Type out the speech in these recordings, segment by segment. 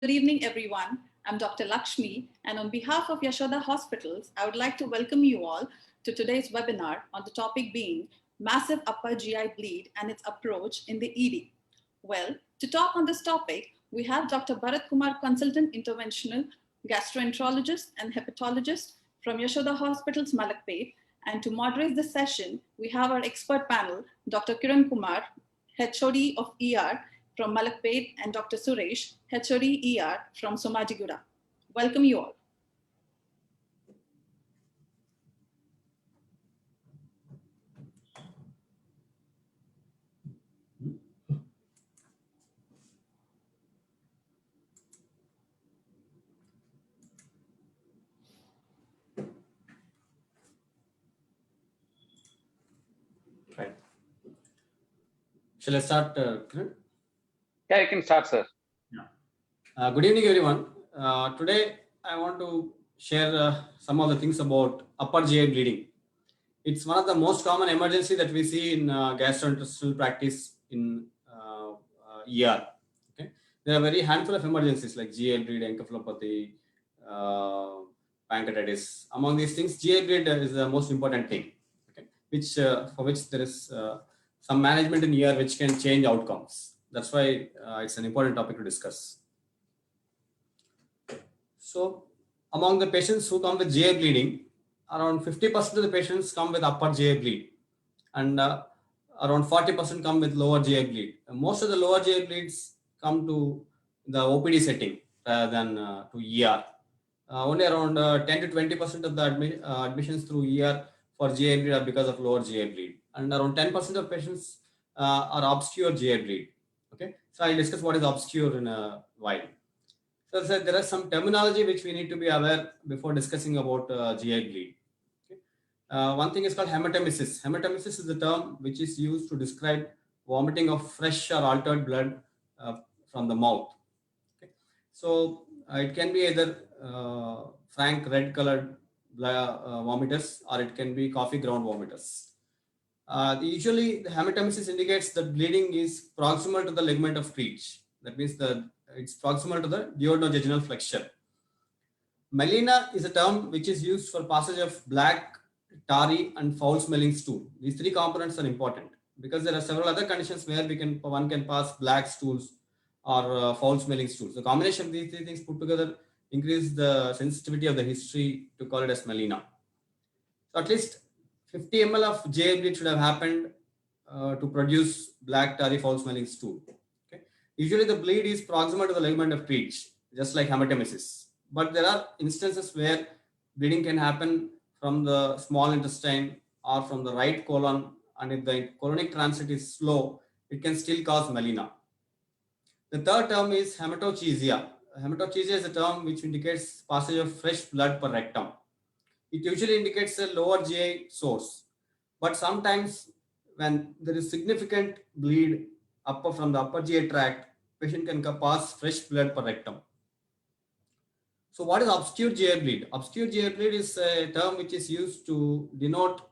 Good evening, everyone. I'm Dr. Lakshmi, and on behalf of Yashoda Hospitals, I would like to welcome you all to today's webinar on the topic being massive upper GI bleed and its approach in the ED. Well, to talk on this topic, we have Dr. Bharat Kumar, consultant interventional gastroenterologist and hepatologist from Yashoda Hospitals, Malakpet. And to moderate the session, we have our expert panel, Dr. Kiran Kumar, HOD of ER from Malakpet, and Dr. Suresh, HOD ER from Somajiguda. Welcome you all. Right. Shall I start, Kiran? Yeah, you can start, sir. Yeah. Good evening, everyone. Today, I want to share some of the things about upper GI bleeding. It's one of the most common emergency that we see in gastrointestinal practice in ER. Okay, there are very handful of emergencies like GI bleed, encephalopathy, pancreatitis. Among these things, GI bleed is the most important thing. Okay, which for which there is some management in ER which can change outcomes. That's why it's an important topic to discuss. So, among the patients who come with GI bleeding, around 50% of the patients come with upper GI bleed, and around 40% come with lower GI bleed. Most of the lower GI bleeds come to the OPD setting rather than to ER. Only around 10 to 20% of the admissions through ER for GI bleed are because of lower GI bleed, and around 10% of patients are obscure GI bleed. Okay, so I'll discuss what is obscure in a while. So there are some terminology which we need to be aware before discussing about GI bleed. Okay. One thing is called hematemesis. Hematemesis is the term which is used to describe vomiting of fresh or altered blood from the mouth. Okay. So it can be either frank red colored vomitus, or it can be coffee ground vomitus. Usually the hematemesis indicates that bleeding is proximal to the ligament of Creech. That means it's proximal to the duodenojejunal flexure. Melena is a term which is used for passage of black, tarry, and foul-smelling stool. These three components are important because there are several other conditions where one can pass black stools or foul-smelling stools. The combination of these three things put together increase the sensitivity of the history to call it as melena. So at least 50 ml of GI bleed should have happened to produce black, tarry, foul-smelling stool. Okay. Usually the bleed is proximal to the ligament of Creech, just like hematemesis. But there are instances where bleeding can happen from the small intestine or from the right colon, and if the colonic transit is slow, it can still cause melena. The third term is hematochezia. Hematochezia is a term which indicates passage of fresh blood per rectum. It usually indicates a lower GI source, but sometimes when there is significant bleed from the upper GI tract, patient can pass fresh blood per rectum. So what is obscure GI bleed? Obscure GI bleed is a term which is used to denote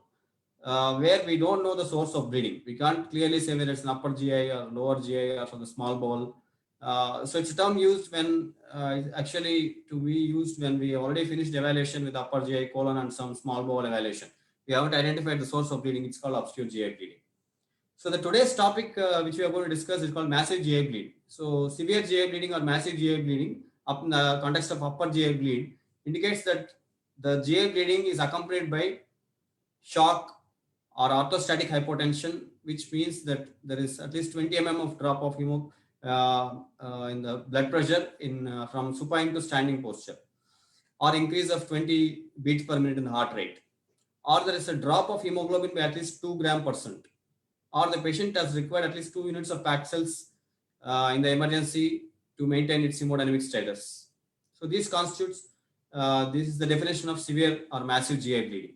where we don't know the source of bleeding. We can't clearly say whether it's an upper GI or lower GI or from the small bowel. So it's a term used when actually to be used when we already finished evaluation with upper GI, colon, and some small bowel evaluation. We haven't identified the source of bleeding. It's called obscure GI bleeding. So the today's topic which we are going to discuss is called massive GI bleed. So severe GI bleeding or massive GI bleeding up in the context of upper GI bleed indicates that the GI bleeding is accompanied by shock or orthostatic hypotension, which means that there is at least 20 mm of drop of in the blood pressure from supine to standing posture, or increase of 20 beats per minute in the heart rate, or there is a drop of hemoglobin by at least 2 gram%, or the patient has required at least 2 units of packed cells in the emergency to maintain its hemodynamic status. So this constitutes, this is the definition of severe or massive GI bleeding.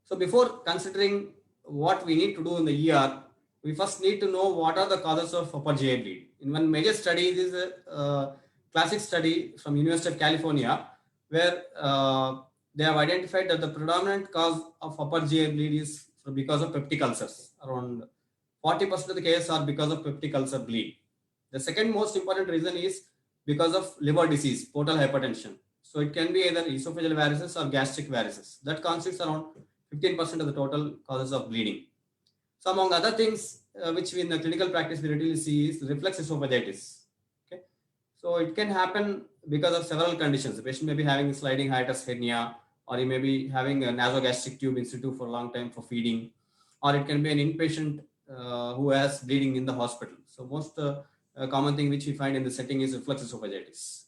So before considering what we need to do in the ER, we first need to know what are the causes of upper GI bleed. In one major study, this is a classic study from University of California, where they have identified that the predominant cause of upper GI bleed is because of peptic ulcers. Around 40% of the cases are because of peptic ulcer bleed. The second most important reason is because of liver disease, portal hypertension. So it can be either esophageal varices or gastric varices. That constitutes around 15% of the total causes of bleeding. So among other things which we in the clinical practice we readily see is reflux esophagitis. Okay, so it can happen because of several conditions. The patient may be having sliding hiatus hernia, or he may be having a nasogastric tube in situ for a long time for feeding, or it can be an inpatient who has bleeding in the hospital. So most common thing which we find in the setting is reflux esophagitis.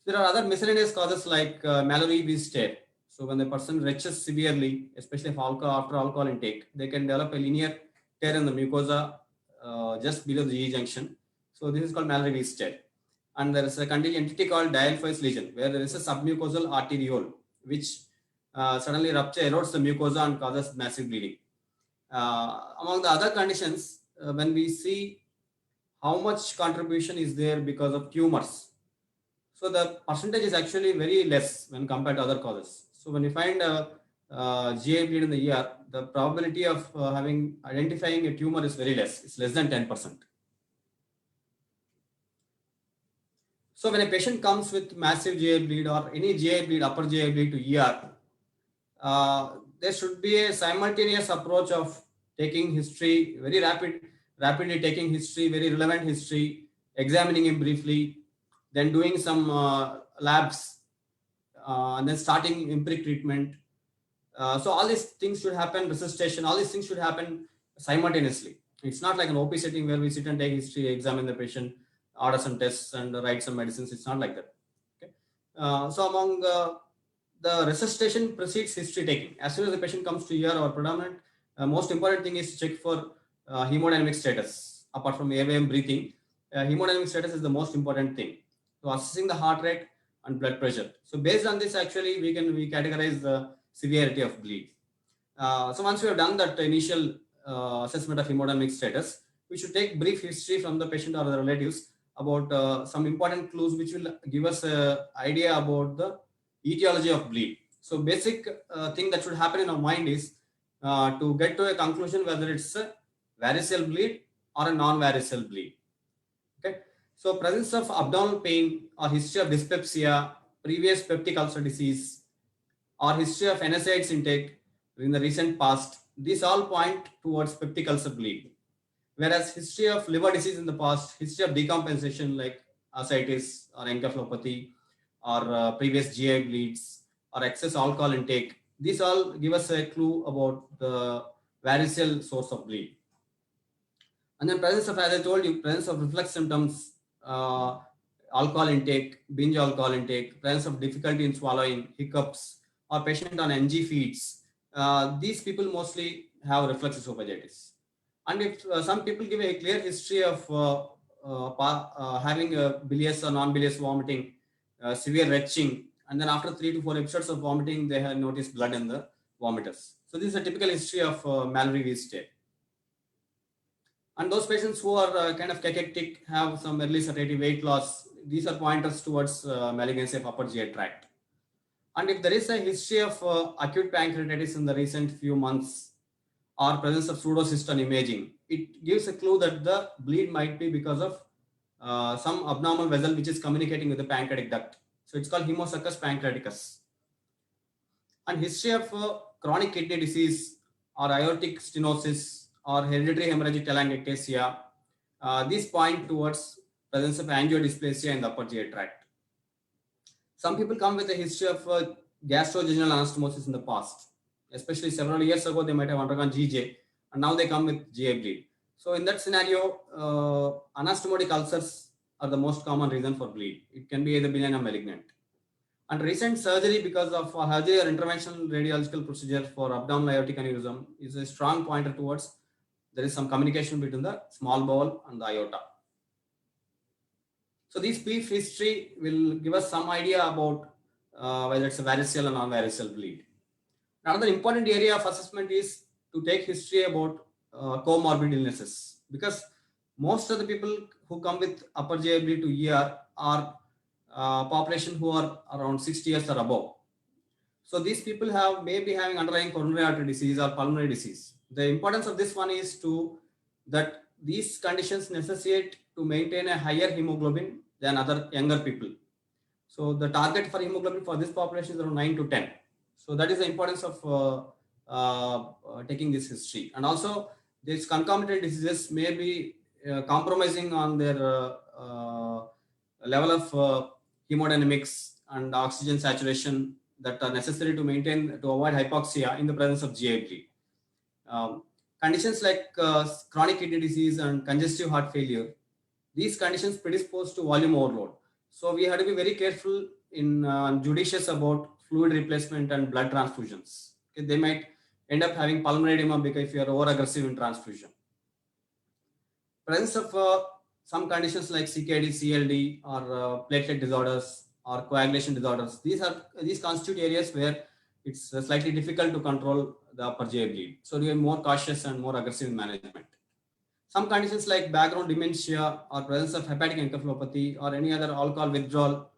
There are other miscellaneous causes like Mallory-Weiss tear. So when the person retches severely, especially if after alcohol intake, they can develop a linear tear in the mucosa just below the GE junction. So this is called Mallory-Weiss tear. And there is a entity called Dialphois lesion, where there is a submucosal arteriole which suddenly erodes the mucosa and causes massive bleeding. Among the other conditions, when we see how much contribution is there because of tumors, so the percentage is actually very less when compared to other causes. So when you find a GI bleed in the ER, the probability of identifying a tumor is very less. It's less than 10%. So when a patient comes with massive GI bleed or any GI bleed, upper GI bleed to ER, there should be a simultaneous approach of taking history, rapidly taking history, very relevant history, examining him briefly, then doing some labs, and then starting empiric treatment. So all these things should happen, resuscitation, all these things should happen simultaneously. It's not like an OP setting where we sit and take history, examine the patient, order some tests and write some medicines. It's not like that. Okay. So among the resuscitation precedes history taking. As soon as the patient comes to ER, our predominant, most important thing is to check for hemodynamic status. Apart from airway and breathing, hemodynamic status is the most important thing. So assessing the heart rate and blood pressure. So based on this, actually, we categorize the severity of bleed. So once we have done that initial assessment of hemodynamic status, we should take brief history from the patient or the relatives about some important clues which will give us an idea about the etiology of bleed. So basic thing that should happen in our mind is to get to a conclusion whether it's a varicose bleed or a non-varicose bleed. Okay. So presence of abdominal pain or history of dyspepsia, previous peptic ulcer disease, or history of NSAIDs intake in the recent past, these all point towards peptic ulcer bleed. Whereas history of liver disease in the past, history of decompensation like ascites or encephalopathy, or previous GI bleeds, or excess alcohol intake, these all give us a clue about the varicose source of bleed. And then presence of, as I told you, presence of reflux symptoms, alcohol intake, binge alcohol intake, presence of difficulty in swallowing, hiccups, or patient on NG feeds. These people mostly have reflux esophagitis. And if some people give a clear history of having a bilious or non-bilious vomiting, severe retching, and then after 3 to 4 episodes of vomiting, they have noticed blood in the vomiters. So this is a typical history of Mallory-Weiss tear. And those patients who are kind of cachectic, have some early satiety, weight loss, these are pointers towards malignancy of upper GI tract. And if there is a history of acute pancreatitis in the recent few months, or presence of pseudocystone imaging, it gives a clue that the bleed might be because of some abnormal vessel which is communicating with the pancreatic duct. So it's called Hemosuccus pancreaticus. And history of chronic kidney disease or aortic stenosis or hereditary hemorrhagic telangiectasia, these point towards presence of angiodysplasia in the upper GI tract. Some people come with a history of gastrojejunal anastomosis in the past. Especially several years ago, they might have undergone GJ, and now they come with GI bleed. So in that scenario, anastomotic ulcers are the most common reason for bleed. It can be either benign or malignant. And recent surgery because of surgery or interventional radiological procedure for abdominal aortic aneurysm is a strong pointer towards there is some communication between the small bowel and the aorta. So this brief history will give us some idea about whether it's a varicose or non-varicose bleed. Another important area of assessment is to take history about comorbid illnesses, because most of the people who come with upper GI bleed to ER are population who are around 60 years or above. So these people may be having underlying coronary artery disease or pulmonary disease. The importance of this one is that these conditions necessitate to maintain a higher hemoglobin than other younger people. So the target for hemoglobin for this population is around 9 to 10. So that is the importance of taking this history. And also these concomitant diseases may be compromising on their level of hemodynamics and oxygen saturation that are necessary to avoid hypoxia in the presence of GI bleed. Conditions like chronic kidney disease and congestive heart failure, these conditions predispose to volume overload. So we have to be very careful in judicious about fluid replacement and blood transfusions. Okay, they might end up having pulmonary edema because if you are over-aggressive in transfusion. Presence of some conditions like CKD, CLD, or platelet disorders or coagulation disorders, these constitute areas where it's slightly difficult to control the upper GI bleed. So we are more cautious and more aggressive in management. Some conditions like background dementia or presence of hepatic encephalopathy or any other alcohol withdrawal,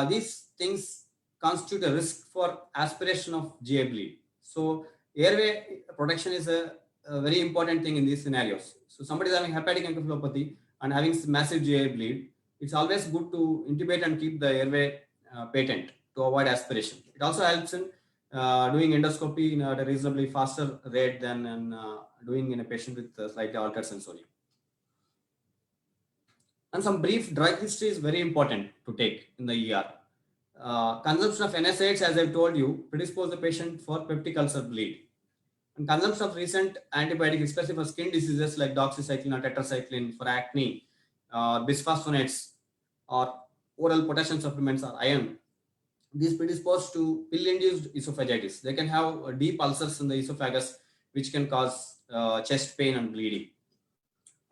these things constitute a risk for aspiration of GI bleed. So airway protection is a very important thing in these scenarios. So somebody is having hepatic encephalopathy and having massive GI bleed, it's always good to intubate and keep the airway patent to avoid aspiration. It also helps in doing endoscopy in a reasonably faster rate than doing in a patient with slightly altered sensorium. And some brief drug history is very important to take in the ER. Consumption of NSAIDs, as I've told you, predispose the patient for peptic ulcer bleed. And consumption of recent antibiotics, especially for skin diseases like doxycycline or tetracycline, for acne, bisphosphonates, or oral potassium supplements or iron, these predispose to pill-induced esophagitis. They can have deep ulcers in the esophagus, which can cause chest pain and bleeding.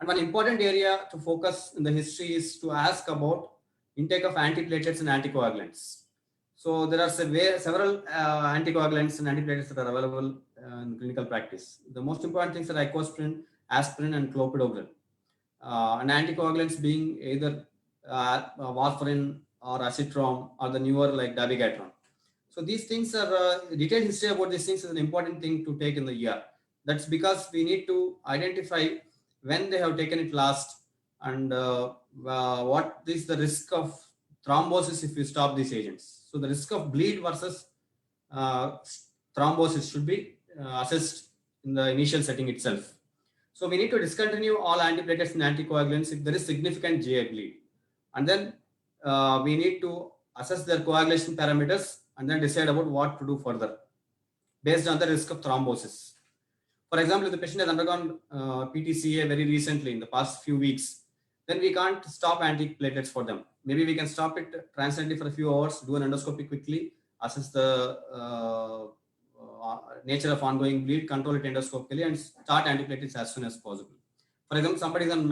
And one important area to focus in the history is to ask about intake of antiplatelets and anticoagulants. So there are several anticoagulants and antiplatelets that are available in clinical practice. The most important things are icosapent, aspirin, and clopidogrel. And anticoagulants being either warfarin or acetrom or the newer like dabigatran. So these things are detailed history about these things is an important thing to take in the ER. That's because we need to identify when they have taken it last and what is the risk of thrombosis if you stop these agents. So the risk of bleed versus thrombosis should be assessed in the initial setting itself. So we need to discontinue all antiplatelets and anticoagulants if there is significant GI bleed. And then we need to assess their coagulation parameters and then decide about what to do further based on the risk of thrombosis. For example, if the patient has undergone PTCA very recently in the past few weeks, then we can't stop antiplatelets for them. Maybe we can stop it transiently for a few hours, do an endoscopy quickly, assess the nature of ongoing bleed, control it endoscopically, and start antiplatelets as soon as possible. For example, somebody is on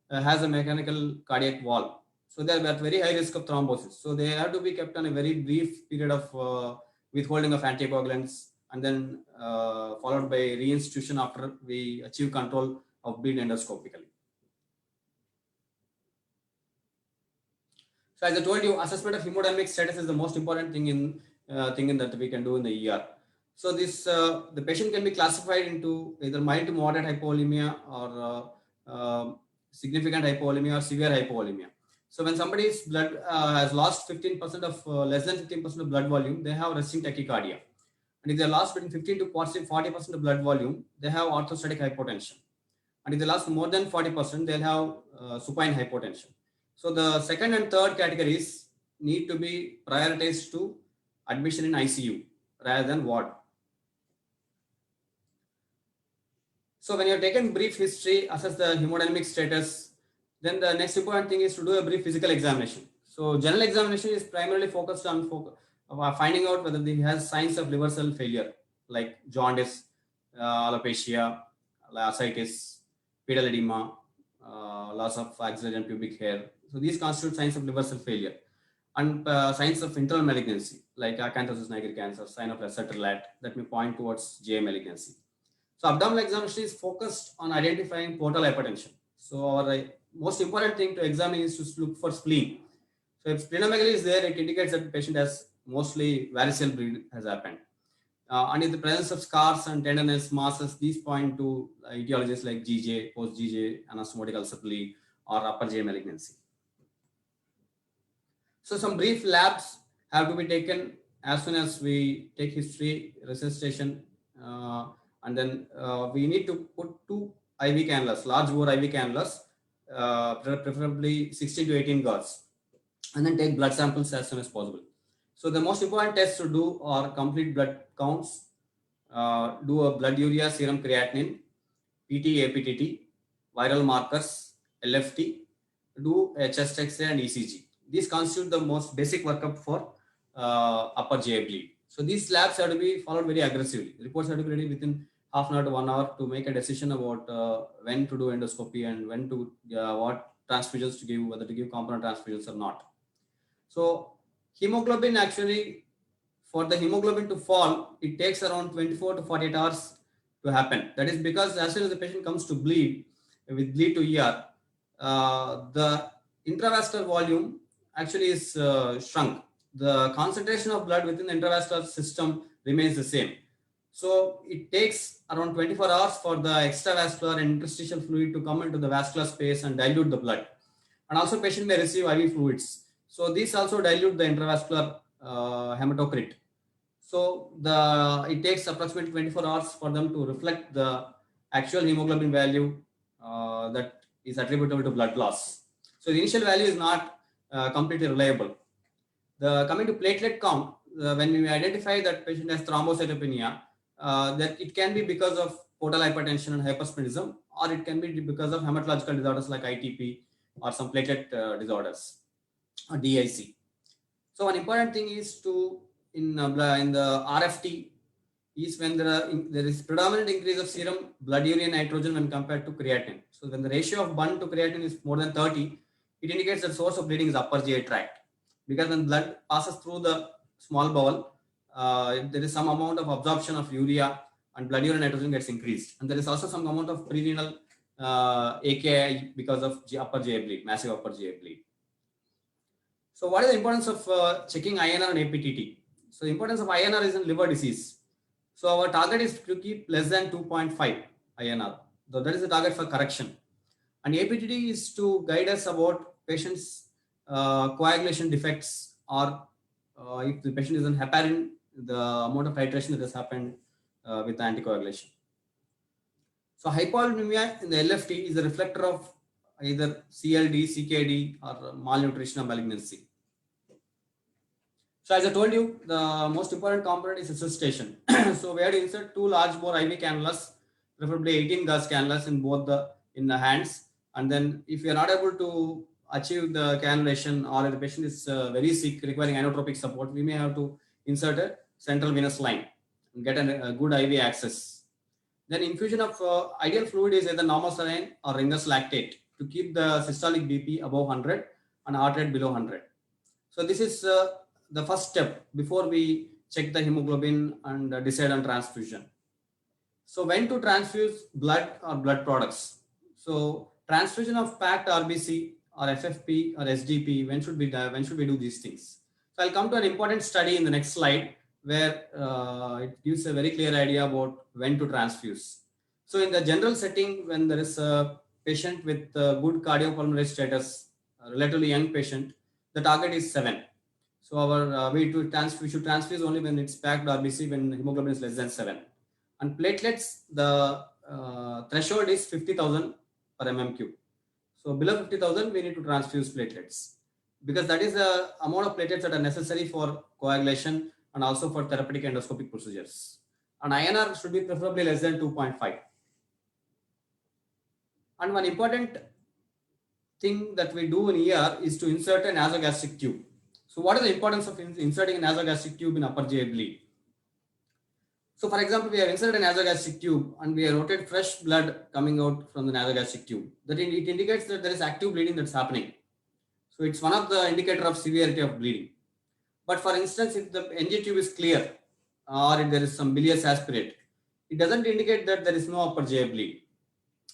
has a mechanical cardiac valve. So they are at very high risk of thrombosis. So they have to be kept on a very brief period of withholding of anticoagulants and then followed by reinstitution after we achieve control of bleed endoscopically. So as I told you, assessment of hemodynamic status is the most important thing in that we can do in the ER. So this the patient can be classified into either mild to moderate hypovolemia or significant hypovolemia or severe hypovolemia. So when somebody's blood has lost 15% of less than 15% of blood volume, they have resting tachycardia. And if they lost between 15 to 40% of blood volume, they have orthostatic hypotension. And if they lost more than 40%, they'll have supine hypotension. So the second and third categories need to be prioritized to admission in ICU rather than ward. So when you have taken brief history, assess the hemodynamic status, then the next important thing is to do a brief physical examination. So general examination is primarily focused on finding out whether he has signs of liver cell failure like jaundice, alopecia, ascites, pedal edema, loss of axillary and pubic hair. So these constitute signs of liver cell failure. And signs of internal malignancy like acanthosis nigricans, sign of Lesser Lat that may point towards GI malignancy. So abdominal examination is focused on identifying portal hypertension. So our most important thing to examine is to look for spleen. So if splenomegaly is there, it indicates that the patient has mostly varicose bleed has happened. And in the presence of scars and tenderness, masses, these point to etiologies like GJ, post-GJ, anastomotic ulcer bleed, or upper GI malignancy. So some brief labs have to be taken as soon as we take history, resuscitation, and then we need to put 2 IV cannulas, large bore IV cannulas, preferably 16 to 18 gauge, and then take blood samples as soon as possible. So the most important tests to do are complete blood counts, do a blood urea, serum creatinine, PT, APTT, viral markers, LFT, do a chest X-ray and ECG. These constitute the most basic workup for upper GI bleed. So these labs have to be followed very aggressively. Reports have to be ready within half an hour to 1 hour to make a decision about when to do endoscopy and when to what transfusions to give, whether to give component transfusions or not. So hemoglobin, actually, for the hemoglobin to fall, it takes around 24 to 48 hours to happen. That is because as soon as the patient comes to bleed, with bleed to ER, the intravascular volume actually is shrunk. The concentration of blood within the intravascular system remains the same. So it takes around 24 hours for the extravascular and interstitial fluid to come into the vascular space and dilute the blood. And also patient may receive IV fluids. So these also dilute the intravascular hematocrit. So it takes approximately 24 hours for them to reflect the actual hemoglobin value that is attributable to blood loss. So the initial value is not completely reliable. Coming to platelet count, when we identify that patient has thrombocytopenia, that it can be because of portal hypertension and hypersplenism, or it can be because of hematological disorders like ITP or some platelet disorders or DIC. So one important thing is to in the RFT is when there is predominant increase of serum blood urea nitrogen when compared to creatinine. So when the ratio of bun to creatinine is more than 30, it indicates that source of bleeding is upper GI tract. Because when blood passes through the small bowel, there is some amount of absorption of urea and blood urea nitrogen gets increased. And there is also some amount of prerenal AKI because of upper GI bleed, massive upper GI bleed. So what is the importance of checking INR and APTT? So the importance of INR is in liver disease. So our target is to keep less than 2.5 INR. So that is the target for correction. And APTT is to guide us about patients' coagulation defects, or if the patient is on heparin, the amount of titration that has happened with the anticoagulation. So hypovolemia in the LFT is a reflector of either CLD, CKD, or malnutrition or malignancy. So as I told you, the most important component is resuscitation. So we have to insert 2 large bore IV cannulas, preferably 18 gauge cannulas in the hands. And then if we are not able to achieve the cannulation, or the patient is very sick requiring inotropic support, we may have to insert a central venous line and get a good IV access. Then infusion of ideal fluid is either normal saline or Ringer's lactate to keep the systolic BP above 100 and heart rate below 100. So this is the first step before we check the hemoglobin and decide on transfusion. So when to transfuse blood or blood products? So transfusion of packed RBC or FFP or SDP, when should we do these things? So I'll come to an important study in the next slide where it gives a very clear idea about when to transfuse. So in the general setting, when there is a patient with good cardiopulmonary status, a relatively young patient, the target is 7. So we should transfuse only when it's packed RBC, when hemoglobin is less than 7. And platelets, the threshold is 50,000 per mmQ. So below 50,000, we need to transfuse platelets, because that is the amount of platelets that are necessary for coagulation and also for therapeutic endoscopic procedures. And INR should be preferably less than 2.5. And one important thing that we do in ER is to insert a nasogastric tube. So what is the importance of inserting a nasogastric tube in upper GI bleed? So for example, we have inserted a nasogastric tube and we have rotated fresh blood coming out from the nasogastric tube. That it indicates that there is active bleeding that's happening. So it's one of the indicator of severity of bleeding. But for instance, if the NG tube is clear or if there is some bilious aspirate, it doesn't indicate that there is no upper GI bleed.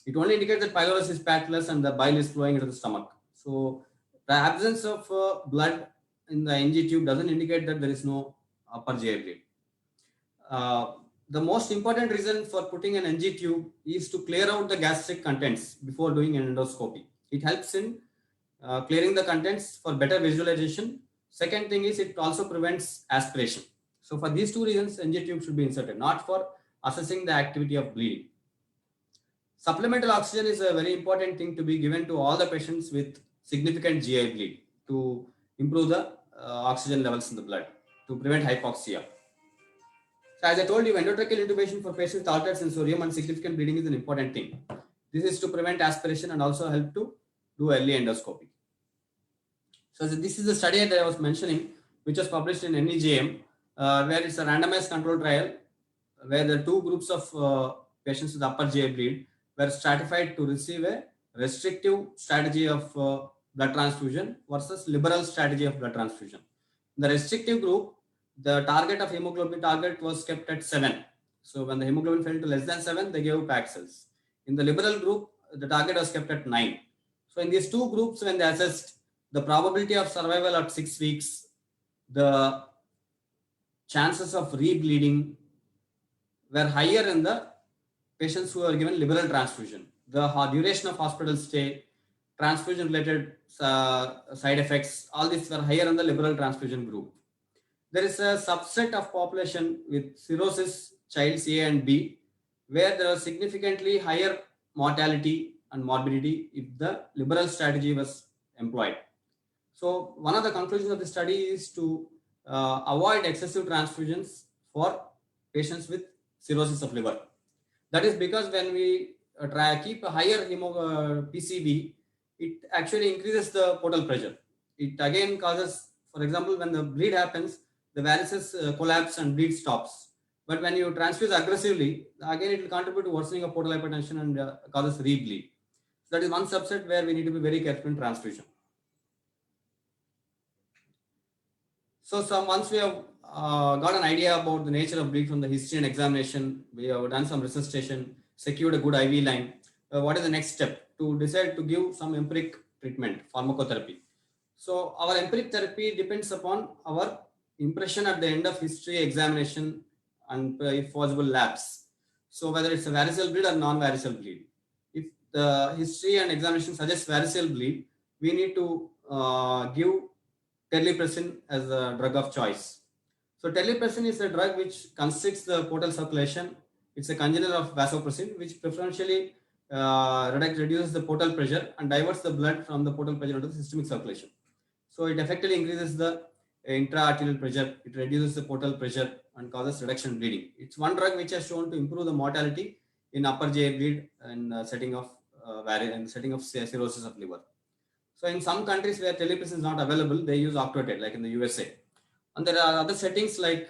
It only indicates that pylorus is pathless and the bile is flowing into the stomach. So the absence of blood in the NG tube doesn't indicate that there is no upper GI bleed. The most important reason for putting an NG tube is to clear out the gastric contents before doing an endoscopy. It helps in clearing the contents for better visualization. Second thing is it also prevents aspiration. So for these two reasons, NG tube should be inserted, not for assessing the activity of bleeding. Supplemental oxygen is a very important thing to be given to all the patients with significant GI bleed to improve the oxygen levels in the blood to prevent hypoxia. So as I told you, endotracheal intubation for patients with altered sensorium and significant bleeding is an important thing. This is to prevent aspiration and also help to do early endoscopy. So this is the study that I was mentioning, which was published in NEJM, where it's a randomized control trial, where the two groups of patients with upper GI bleed were stratified to receive a restrictive strategy of blood transfusion versus liberal strategy of blood transfusion. In the restrictive group, the target of hemoglobin target was kept at 7. So when the hemoglobin fell to less than 7, they gave Paxils. In the liberal group, the target was kept at 9. So in these two groups, when they assessed the probability of survival at 6 weeks, the chances of rebleeding were higher in the patients who were given liberal transfusion. The duration of hospital stay, transfusion related side effects, all these were higher in the liberal transfusion group. There is a subset of population with cirrhosis, childs A and B, where there was significantly higher mortality and morbidity if the liberal strategy was employed. So one of the conclusions of the study is to avoid excessive transfusions for patients with cirrhosis of liver. That is because when we keep a higher PCV, it actually increases the portal pressure. It again causes, for example, when the bleed happens, the varices collapse and bleed stops. But when you transfuse aggressively, again it will contribute to worsening of portal hypertension and causes rebleed. So that is one subset where we need to be very careful in transfusion. So once we have got an idea about the nature of bleed from the history and examination, we have done some resuscitation, secured a good IV line. What is the next step? To decide to give some empiric treatment, pharmacotherapy. So our empiric therapy depends upon our impression at the end of history, examination, and if possible labs. So whether it's a varicose bleed or non-varicose bleed. If the history and examination suggests varicose bleed, we need to give terlipressin as a drug of choice. So terlipressin is a drug which constricts the portal circulation. It's a congener of vasopressin, which preferentially reduces the portal pressure and diverts the blood from the portal pressure into the systemic circulation. So it effectively increases the intra-arterial pressure. It reduces the portal pressure and causes reduction in bleeding. It's one drug which has shown to improve the mortality in upper GI bleed in setting of cirrhosis of liver. So in some countries where terlipressin is not available, they use Octreotide, like in the USA. And there are other settings like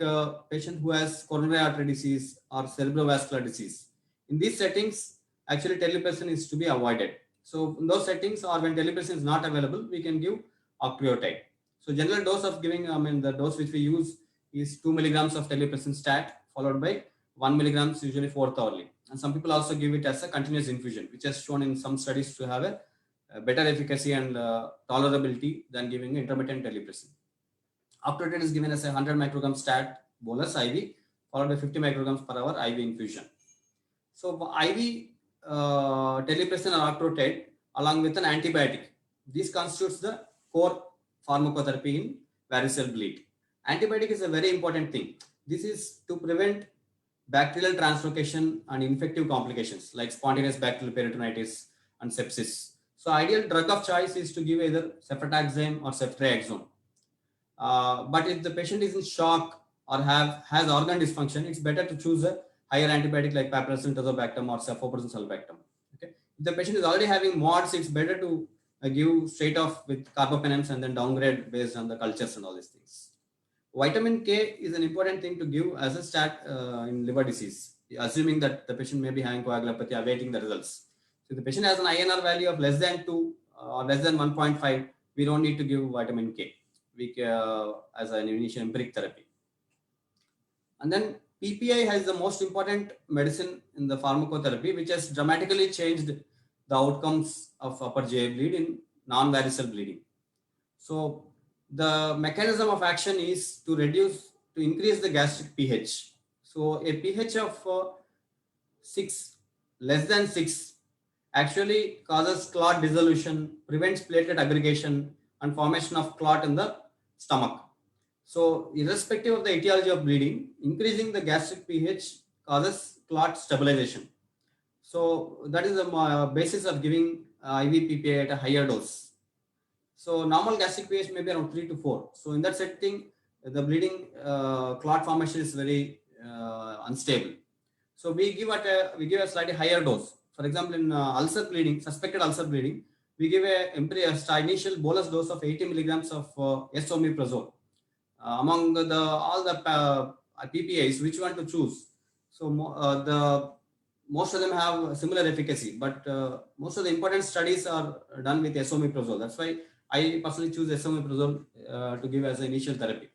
patient who has coronary artery disease or cerebrovascular disease. In these settings, actually terlipressin is to be avoided. So in those settings or when terlipressin is not available, we can give Octreotide. So general dose of giving, the dose which we use is 2 milligrams of terlipressin stat followed by 1 milligrams usually 4th hourly. And some people also give it as a continuous infusion, which has shown in some studies to have a better efficacy and tolerability than giving intermittent terlipressin. Octreotide is given as a 100 microgram stat bolus IV followed by 50 micrograms per hour IV infusion. So IV terlipressin or Octreotide along with an antibiotic, this constitutes the core pharmacotherapy in varicose bleed. Antibiotic is a very important thing. This is to prevent bacterial translocation and infective complications like spontaneous bacterial peritonitis and sepsis. So ideal drug of choice is to give either cefotaxime or ceftriaxone. But if the patient is in shock or has organ dysfunction, it's better to choose a higher antibiotic like piperacillin tazobactam or cefpoprozin sulbactam. Okay. If the patient is already having MODS, it's better to give straight off with carbapenems and then downgrade based on the cultures and all these things. Vitamin K is an important thing to give as a stat in liver disease, assuming that the patient may be having coagulopathy, awaiting the results. So if the patient has an INR value of less than 2 or less than 1.5, we don't need to give vitamin K as an initial empiric therapy. And then PPI has the most important medicine in the pharmacotherapy, which has dramatically changed the outcomes of upper GI bleed in non-varicose bleeding. So the mechanism of action is to increase the gastric pH. So a pH of 6, less than 6 actually causes clot dissolution, prevents platelet aggregation and formation of clot in the stomach. So irrespective of the etiology of bleeding, increasing the gastric pH causes clot stabilization. So that is the basis of giving IV PPI at a higher dose. So normal gastric pH may be around 3 to 4. So in that setting, the bleeding clot formation is very unstable. So we give a slightly higher dose. For example, in ulcer bleeding, suspected ulcer bleeding, we give a initial bolus dose of 80 milligrams of esomeprazole. Among all the PPIs, which one to choose? So most of them have similar efficacy, but most of the important studies are done with esomeprazole. That's why I personally choose esomeprazole to give as an initial therapy.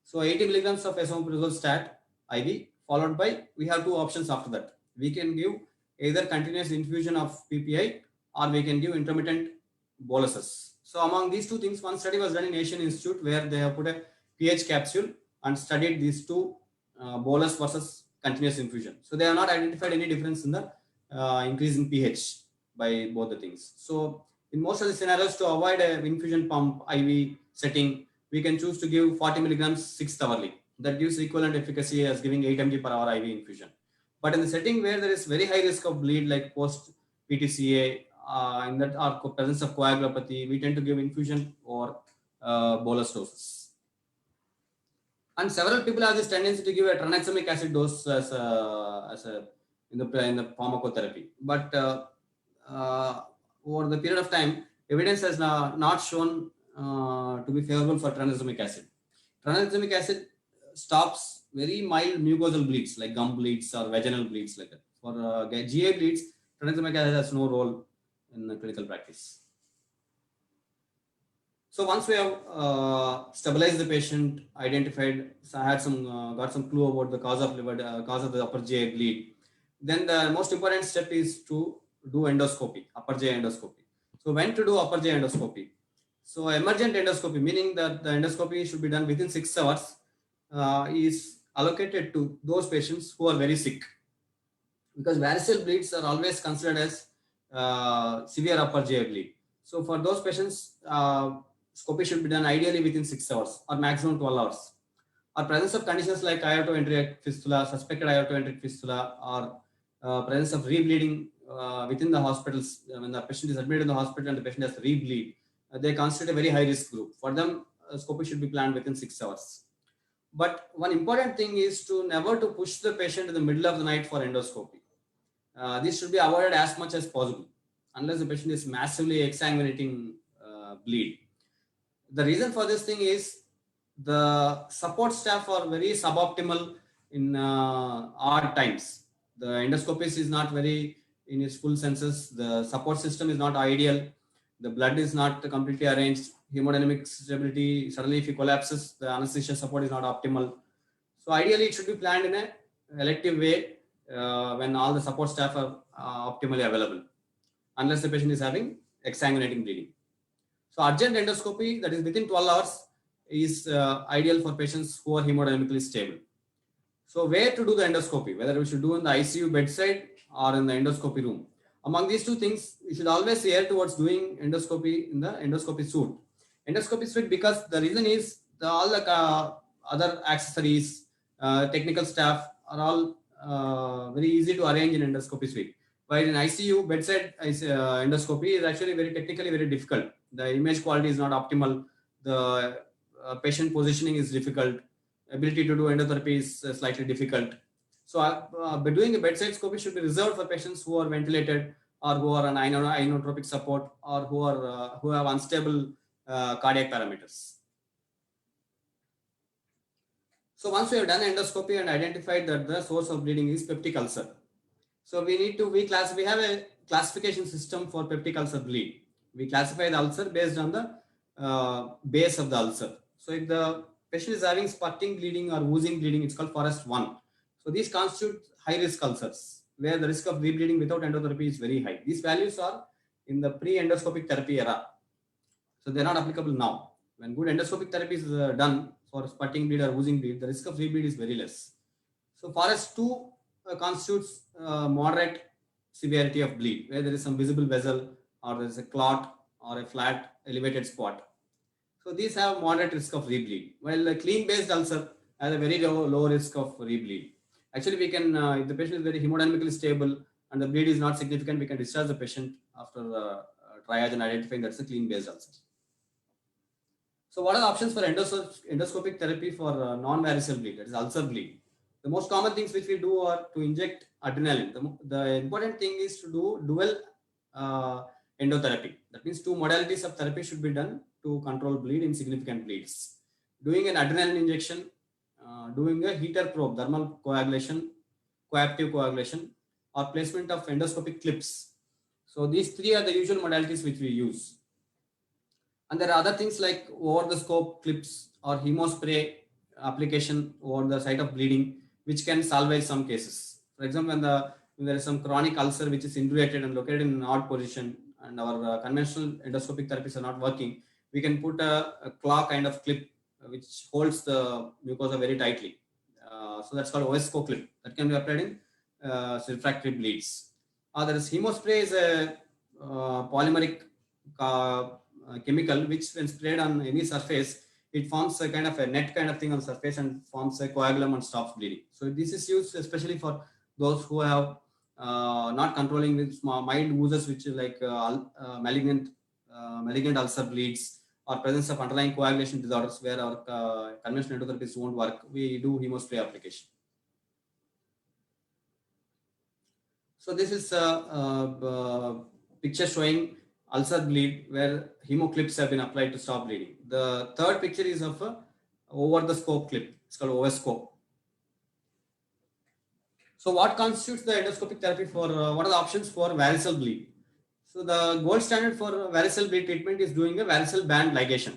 So 80 milligrams of esomeprazole stat IV, followed by, we have two options after that. We can give either continuous infusion of PPI or we can give intermittent boluses. So among these two things, one study was done in Asian Institute where they have put a pH capsule and studied these two bolus versus continuous infusion. So they have not identified any difference in the increase in pH by both the things. So in most of the scenarios, to avoid an infusion pump IV setting, we can choose to give 40 milligrams 6th hourly. That gives equivalent efficacy as giving 8 mg per hour IV infusion. But in the setting where there is very high risk of bleed, like post PTCA, in that our presence of coagulopathy, we tend to give infusion or bolus doses. And several people have this tendency to give a tranexamic acid dose as in the pharmacotherapy. But over the period of time, evidence has not shown to be favorable for tranexamic acid. Tranexamic acid stops very mild mucosal bleeds like gum bleeds or vaginal bleeds like that. For GI bleeds, tranexamic acid has no role in clinical practice. So once we have stabilized the patient, identified, so I had got some clue about the cause of the upper GI bleed, then the most important step is to do endoscopy, upper GI endoscopy. So when to do upper GI endoscopy? So emergent endoscopy, meaning that the endoscopy should be done within 6 hours, is allocated to those patients who are very sick, because variceal bleeds are always considered as severe upper GI bleed. So for those patients, scopy should be done ideally within 6 hours or maximum 12 hours. Or presence of conditions like aortoenteric fistula, suspected aortoenteric fistula, or presence of rebleeding within the hospitals, when the patient is admitted in the hospital and the patient has rebleed, they constitute a very high risk group. For them, scopy should be planned within 6 hours. But one important thing is to never to push the patient in the middle of the night for endoscopy. This should be avoided as much as possible, unless the patient is massively exsanguinating bleed. The reason for this thing is the support staff are very suboptimal in odd times. The endoscopist is not very in its full senses. The support system is not ideal. The blood is not completely arranged. Hemodynamic stability, suddenly if it collapses, the anesthesia support is not optimal. So ideally it should be planned in an elective way when all the support staff are optimally available, unless the patient is having exsanguinating bleeding. So urgent endoscopy, that is within 12 hours, is ideal for patients who are hemodynamically stable. So where to do the endoscopy, whether we should do in the ICU bedside or in the endoscopy room. Among these two things, you should always err towards doing endoscopy in the endoscopy suite. Endoscopy suite, because the reason is all the other accessories, technical staff are all very easy to arrange in endoscopy suite. While in ICU, bedside endoscopy is actually very technically very difficult. The image quality is not optimal. The patient positioning is difficult. Ability to do endotherapy is slightly difficult. So doing a bedside scopy should be reserved for patients who are ventilated or who are on inotropic support or who have unstable cardiac parameters. So once we have done endoscopy and identified that the source of bleeding is peptic ulcer, so we have a classification system for peptic ulcer bleed. We classify the ulcer based on the base of the ulcer. So if the patient is having spurting bleeding or oozing bleeding, it's called Forrest 1. So these constitute high-risk ulcers, where the risk of rebleeding without endotherapy is very high. These values are in the pre-endoscopic therapy era. So they're not applicable now. When good endoscopic therapy is done for spurting bleed or oozing bleed, the risk of rebleed is very less. So Forrest 2 constitutes moderate severity of bleed, where there is some visible vessel or there is a clot or a flat elevated spot. So these have moderate risk of rebleed, while a clean based ulcer has a very low risk of rebleed. Actually, we can, if the patient is very hemodynamically stable and the bleed is not significant, we can discharge the patient after triage and identifying that's a clean based ulcer. So what are the options for endoscopic therapy for non-varicose bleed, that is ulcer bleed? The most common things which we do are to inject adrenaline. The important thing is to do dual endotherapy. That means two modalities of therapy should be done to control bleed in significant bleeds. Doing an adrenaline injection, doing a heater probe, thermal coagulation, coaptive coagulation, or placement of endoscopic clips. So these three are the usual modalities which we use. And there are other things like over the scope clips or hemospray application over the site of bleeding, which can salvage some cases. For example, when there is some chronic ulcer which is indurated and located in an odd position and our conventional endoscopic therapies are not working, we can put a claw kind of clip which holds the mucosa very tightly. So that's called OSCO clip that can be applied in refractory bleeds. There is hemospray is a polymeric chemical which when sprayed on any surface, it forms a kind of a net kind of thing on the surface and forms a coagulum and stops bleeding. So this is used especially for those who have not controlling with mild oozes, which is like malignant ulcer bleeds or presence of underlying coagulation disorders where our conventional endotherapies won't work. We do hemospray application. So this is a picture showing ulcer bleed where hemoclips have been applied to stop bleeding. The third picture is of a over the scope clip. It's called OSCO. So what constitutes the endoscopic therapy for, what are the options for varicose bleed? So the gold standard for varicose bleed treatment is doing a varicose band ligation.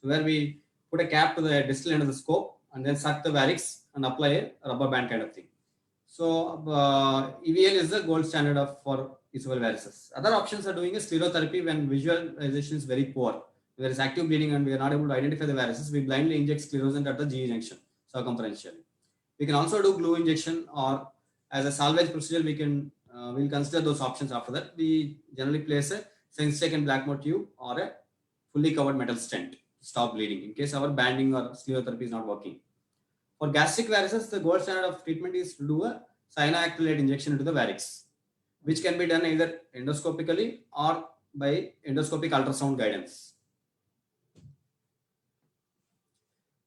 So where we put a cap to the distal end of the scope and then suck the varix and apply a rubber band kind of thing. So EVL is the gold standard for esophageal varices. Other options are doing a sclerotherapy when visualization is very poor. There is active bleeding and we are not able to identify the varices. We blindly inject sclerosant at the GE junction circumferentially. We can also do glue injection, or as a salvage procedure, we can we'll consider those options after that. We generally place a Sengstake and Blackmore tube or a fully covered metal stent to stop bleeding in case our banding or sclerotherapy is not working. For gastric varices, the gold standard of treatment is to do a cyanoacrylate injection into the varix, which can be done either endoscopically or by endoscopic ultrasound guidance.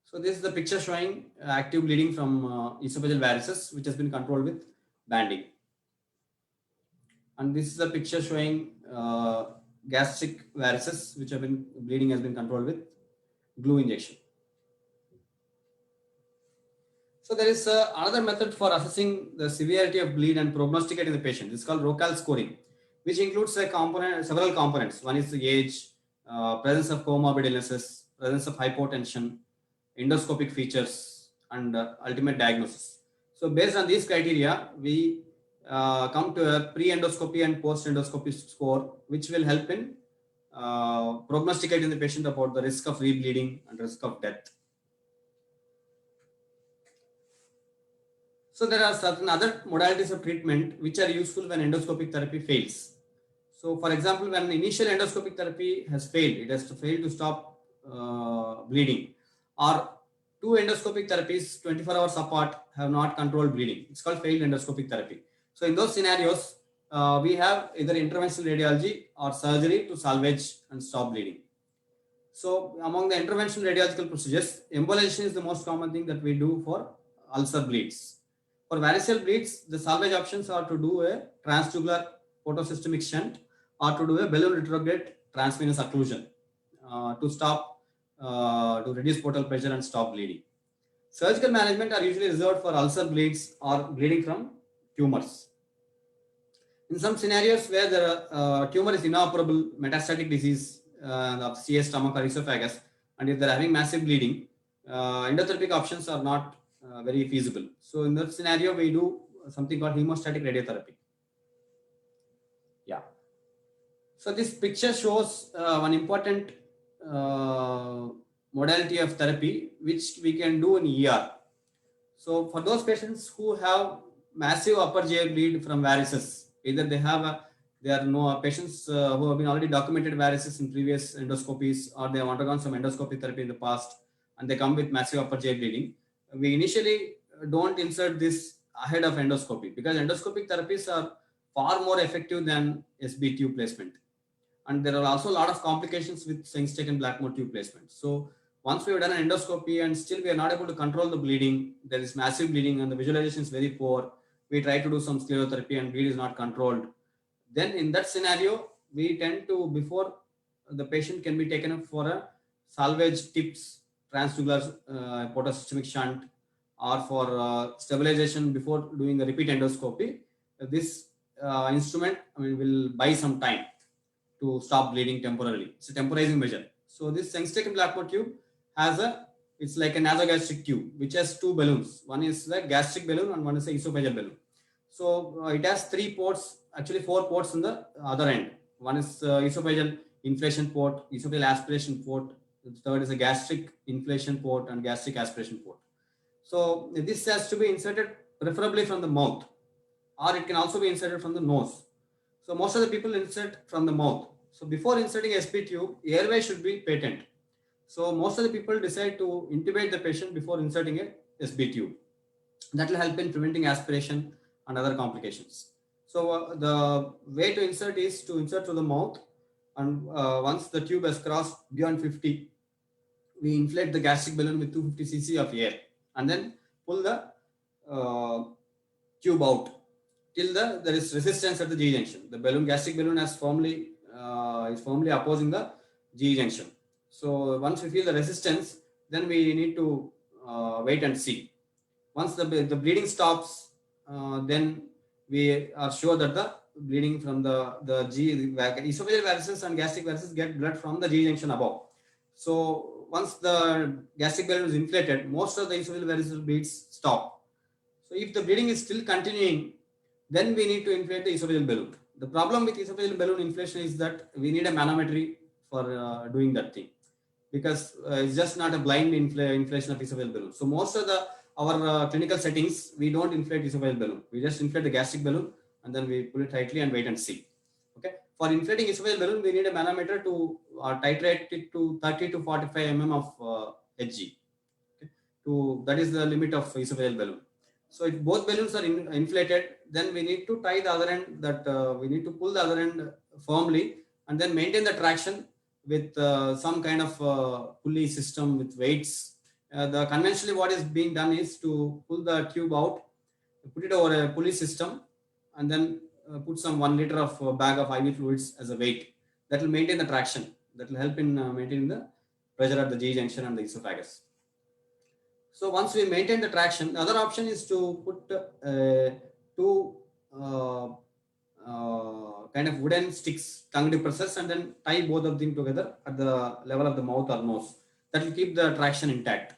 So this is the picture showing active bleeding from esophageal varices, which has been controlled with banding. And this is the picture showing gastric varices, which have been bleeding has been controlled with glue injection. So there is another method for assessing the severity of bleed and prognosticating the patient. It's called ROCAL scoring, which includes several components. One is the age, presence of comorbid illnesses, presence of hypotension, endoscopic features, and ultimate diagnosis. So based on these criteria, we come to a pre-endoscopy and post-endoscopy score, which will help in prognosticating the patient about the risk of rebleeding and risk of death. So there are certain other modalities of treatment which are useful when endoscopic therapy fails. So for example, when initial endoscopic therapy has failed, it has to fail to stop bleeding, or two endoscopic therapies 24 hours apart have not controlled bleeding. It's called failed endoscopic therapy. So in those scenarios, we have either interventional radiology or surgery to salvage and stop bleeding. So among the interventional radiological procedures, embolization is the most common thing that we do for ulcer bleeds. For varicose bleeds, the salvage options are to do a transjugular photosystemic shunt or to do a balloon retrograde transvenous occlusion to stop, to reduce portal pressure and stop bleeding. Surgical management are usually reserved for ulcer bleeds or bleeding from tumors. In some scenarios where the tumor is inoperable, metastatic disease of CS stomach or esophagus, and if they're having massive bleeding, endotherapeutic options are not very feasible. So in that scenario, we do something called hemostatic radiotherapy. Yeah. So this picture shows one important modality of therapy which we can do in ER. So for those patients who have massive upper GI bleed from varices, Either they are no patients who have been already documented varices in previous endoscopies, or they have undergone some endoscopy therapy in the past, and they come with massive upper GI bleeding. We initially don't insert this ahead of endoscopy because endoscopic therapies are far more effective than SB tube placement. And there are also a lot of complications with Sengstech and Blackmore tube placement. So once we have done an endoscopy and still we are not able to control the bleeding, there is massive bleeding and the visualization is very poor. We try to do some sclerotherapy and bleed is not controlled. Then in that scenario, we tend to, before the patient can be taken up for a salvage tips, transjugular portosystemic shunt, or for stabilization before doing a repeat endoscopy, this instrument will buy some time to stop bleeding temporarily. It's a temporizing measure. So this Sengstech and Blackmore tube has it's like a nasogastric tube, which has two balloons. One is the gastric balloon and one is the esophageal balloon. So it has 3 ports, actually 4 ports in the other end. One is esophageal inflation port, esophageal aspiration port. The third is a gastric inflation port and gastric aspiration port. So this has to be inserted preferably from the mouth, or it can also be inserted from the nose. So most of the people insert from the mouth. So before inserting SP tube, airway should be patent. So most of the people decide to intubate the patient before inserting a SB tube. That will help in preventing aspiration and other complications. So the way to insert is to insert through the mouth, and once the tube has crossed beyond 50, we inflate the gastric balloon with 250 cc of air and then pull the tube out till there is resistance at the G junction. The gastric balloon is firmly opposing the G junction. So once we feel the resistance, then we need to wait and see. Once the bleeding stops, then we are sure that the bleeding from the esophageal varices and gastric varices get blood from the G junction above. So once the gastric balloon is inflated, most of the esophageal varices bleeds stop. So if the bleeding is still continuing, then we need to inflate the esophageal balloon. The problem with esophageal balloon inflation is that we need a manometry for doing that thing, because it's just not a blind inflation of esophageal balloon. So most of our clinical settings, we don't inflate esophageal balloon. We just inflate the gastric balloon and then we pull it tightly and wait and see. Okay. For inflating esophageal balloon, we need a manometer to titrate it to 30 to 45 mm of Hg. Okay. That is the limit of esophageal balloon. So if both balloons are inflated, then we need to tie the other end, we need to pull the other end firmly and then maintain the traction with some kind of pulley system with weights. Conventionally what is being done is to pull the tube out, put it over a pulley system, and then put some 1 liter of bag of IV fluids as a weight. That will maintain the traction. That will help in maintaining the pressure at the G junction and the esophagus. So once we maintain the traction, the other option is to put 2 kind of wooden sticks, tongue depressors, and then tie both of them together at the level of the mouth or nose. That will keep the traction intact.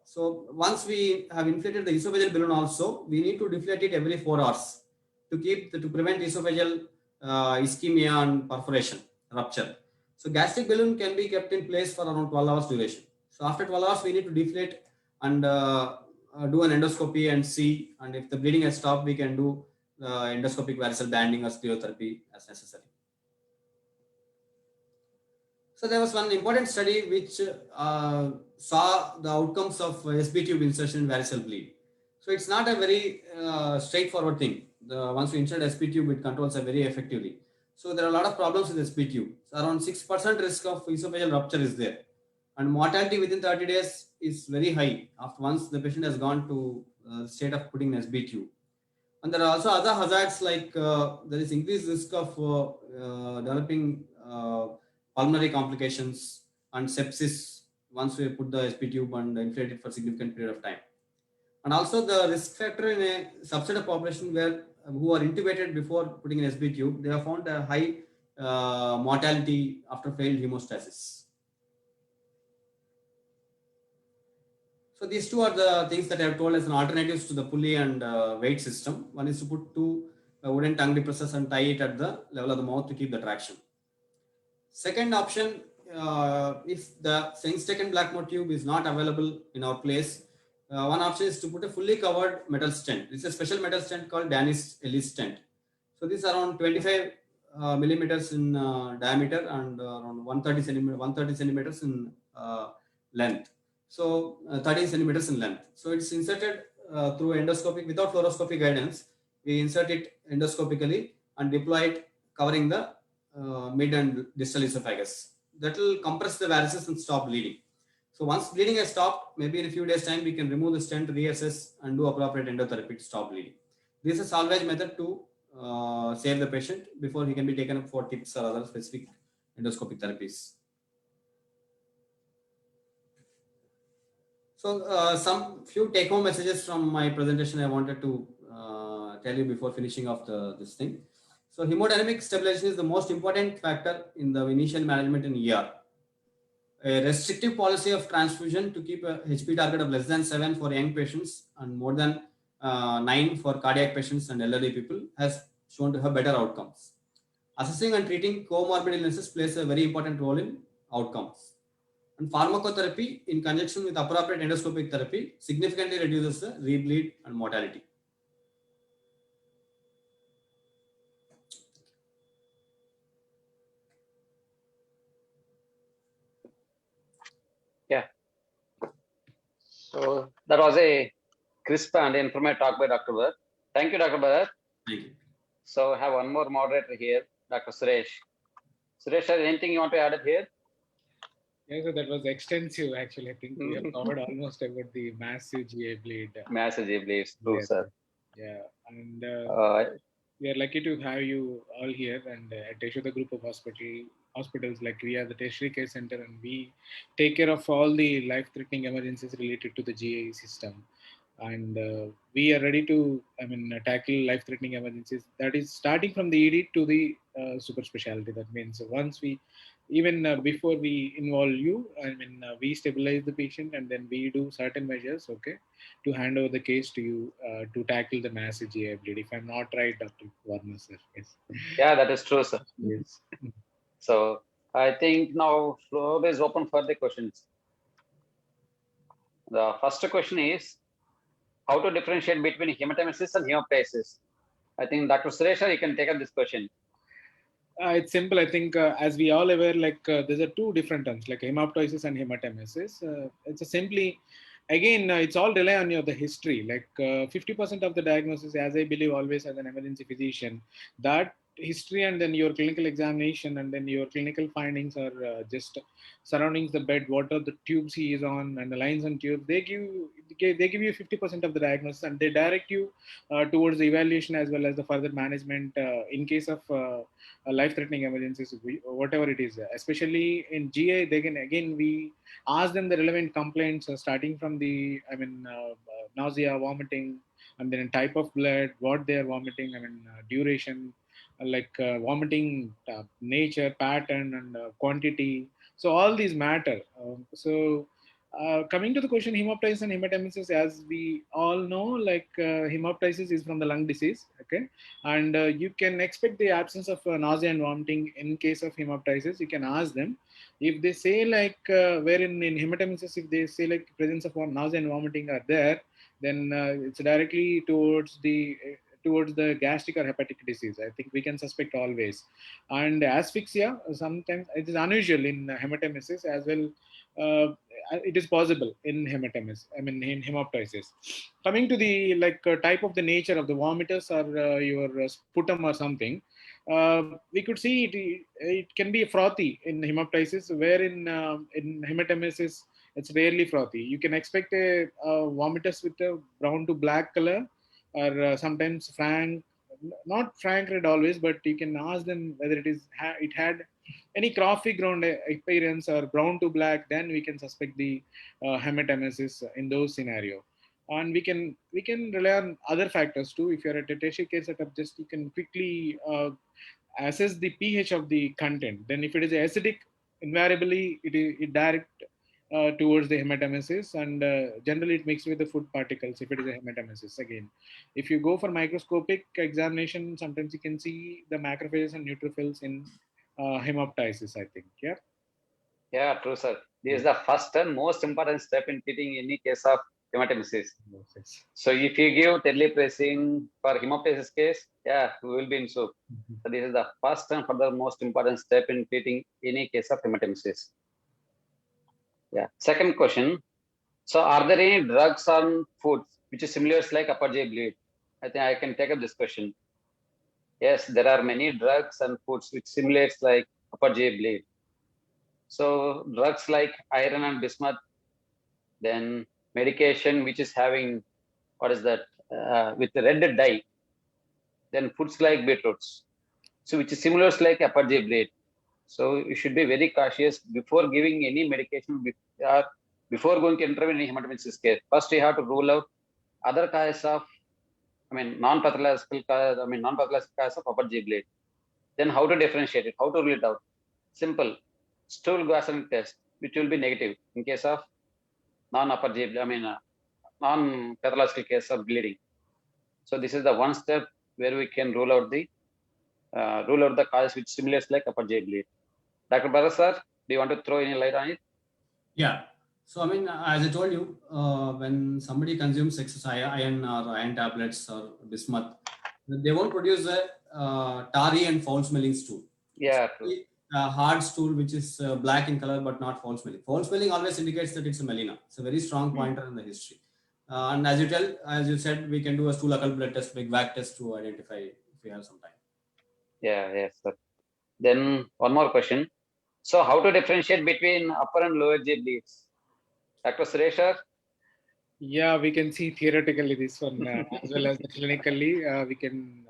So once we have inflated the esophageal balloon also, we need to deflate it every 4 hours to prevent esophageal ischemia and perforation, rupture. So gastric balloon can be kept in place for around 12 hours duration. So after 12 hours, we need to deflate and do an endoscopy and see, and if the bleeding has stopped, we can do endoscopic varicose banding or sclerotherapy as necessary. So there was one important study which saw the outcomes of SB tube insertion in varicose bleed. So it's not a very straightforward thing. Once we insert SB tube, it controls it very effectively. So there are a lot of problems with SB tube. So around 6% risk of esophageal rupture is there, and mortality within 30 days is very high after once the patient has gone to state of putting an SB tube. And there are also other hazards like there is increased risk of developing pulmonary complications and sepsis once we put the SB tube and inflate it for a significant period of time. And also the risk factor in a subset of population who are intubated before putting an SB tube, they have found a high mortality after failed hemostasis. So these two are the things that I have told as an alternatives to the pulley and weight system. One is to put 2 wooden tongue depressors and tie it at the level of the mouth to keep the traction. Second option, if the Sengstech and Blackmore tube is not available in our place, one option is to put a fully covered metal stent. It's a special metal stent called Danish Ellis stent. So this is around 25 millimeters in diameter and around 130 centimeters in length. So 13 centimeters in length. So it's inserted through endoscopic without fluoroscopy guidance. We insert it endoscopically and deploy it covering the mid and distal esophagus. That will compress the varices and stop bleeding. So once bleeding has stopped, maybe in a few days time, we can remove the stent, reassess and do appropriate endotherapy to stop bleeding. This is a salvage method to save the patient before he can be taken up for tips or other specific endoscopic therapies. So some few take-home messages from my presentation I wanted to tell you before finishing off this thing. So hemodynamic stabilization is the most important factor in the initial management in ER. A restrictive policy of transfusion to keep a HP target of less than 7 for young patients and more than 9 for cardiac patients and elderly people has shown to have better outcomes. Assessing and treating comorbid illnesses plays a very important role in outcomes. And pharmacotherapy in conjunction with appropriate endoscopic therapy significantly reduces the rebleed and mortality. Yeah. So that was a crisp and informative talk by Dr. Bharat. Thank you, Dr. Bharat. Thank you. So I have one more moderator here, Dr. Suresh. Suresh, has anything you want to add up here? Yeah, so that was extensive. Actually, I think we have covered almost about the massive GI bleed. Massive GI bleeds, true, Yes. sir. Yeah, and we are lucky to have you all here. And at Yashoda Group of hospitals, like we are the tertiary care center, and we take care of all the life-threatening emergencies related to the GI system. And we are ready to, tackle life-threatening emergencies. That is starting from the ED to the super specialty. That means once we, even before we involve you, we stabilize the patient, and then we do certain measures, okay, to hand over the case to you to tackle the massive GI bleed. If I'm not right, Dr. Varma, sir. Yes. Yeah, that is true, sir. Yes. So I think now floor is open for the questions. The first question is how to differentiate between hematemesis and hemoptysis. I think Dr. Suresh, you can take up this question. It's simple. I think, as we all aware, there's a two different terms, like hemoptysis and hematemesis. It's a simply, again, it's all rely on the history. Like 50% of the diagnosis, as I believe always as an emergency physician, that history and then your clinical examination and then your clinical findings are just surroundings the bed, what are the tubes he is on and the lines and tubes. They give you 50% of the diagnosis, and they direct you towards the evaluation as well as the further management in case of life-threatening emergencies, whatever it is. Especially in GI, they can, again, we ask them the relevant complaints, starting from the, nausea, vomiting, and then type of blood, what they are vomiting, duration, vomiting nature, pattern, and quantity. So all these matter. Coming to the question, hemoptysis and hematemesis, as we all know, hemoptysis is from the lung disease, okay, and you can expect the absence of nausea and vomiting in case of hemoptysis. You can ask them if they say wherein in hematemesis, if they say presence of nausea and vomiting are there, then it's directly towards the gastric or hepatic disease. I think we can suspect always. And asphyxia, sometimes it is unusual in hematemesis as well. It is possible in hematemesis, in hemoptysis. Coming to the type of the nature of the vomiters or your sputum or something, we could see it can be frothy in hemoptysis, where in hematemesis it's rarely frothy. You can expect a vomiters with a brown to black color, or sometimes frank, not frank red always, but you can ask them whether it had any coffee ground appearance or brown to black. Then we can suspect the hematemesis in those scenario. And we can rely on other factors too. If you're at a tertiary care setup, just you can quickly assess the pH of the content. Then if it is acidic, invariably it direct towards the hematemesis, and generally it mixes with the food particles if it is a hematemesis. Again, if you go for microscopic examination, sometimes you can see the macrophages and neutrophils in hemoptysis, I think. Yeah, true, sir. This is the first and most important step in treating any case of hematemesis. So if you give terlipressin for hemoptysis case, yeah, we will be in soup. So this is the first and further most important step in treating any case of hematemesis. Yeah. Second question. So are there any drugs on foods which is similar like upper GI bleed? I think I can take up this question. Yes, there are many drugs and foods which simulates like upper GI bleed. So drugs like iron and bismuth, then medication which is having, what is that, with the red dye, then foods like beetroots, so which is similar like upper GI bleed. So you should be very cautious before giving any medication before going to intervene in hematemesis case. First, you have to rule out other causes of, non-pathological cause of upper GI bleed. Then how to differentiate it, how to rule it out? Simple, stool Gaussian test, which will be negative in case of non-upper GI, non-pathological case of bleeding. So this is the one step where we can rule out the cause which simulates like upper GI bleed. Dr. Bharat sir, do you want to throw any light on it? Yeah. So, as I told you, when somebody consumes excess iron or iron tablets or bismuth, they won't produce a tarry and foul smelling stool. Yeah, true. A hard stool which is black in color but not foul smelling. Foul smelling always indicates that it's a melena. It's a very strong pointer in the history. And as you said, we can do a stool occult blood test, big VAC test to identify if we have some time. Yeah, yes, sir. Then one more question. So how to differentiate between upper and lower GI bleeds? Dr. Suresh? Yeah, we can see theoretically this one as well as clinically. We can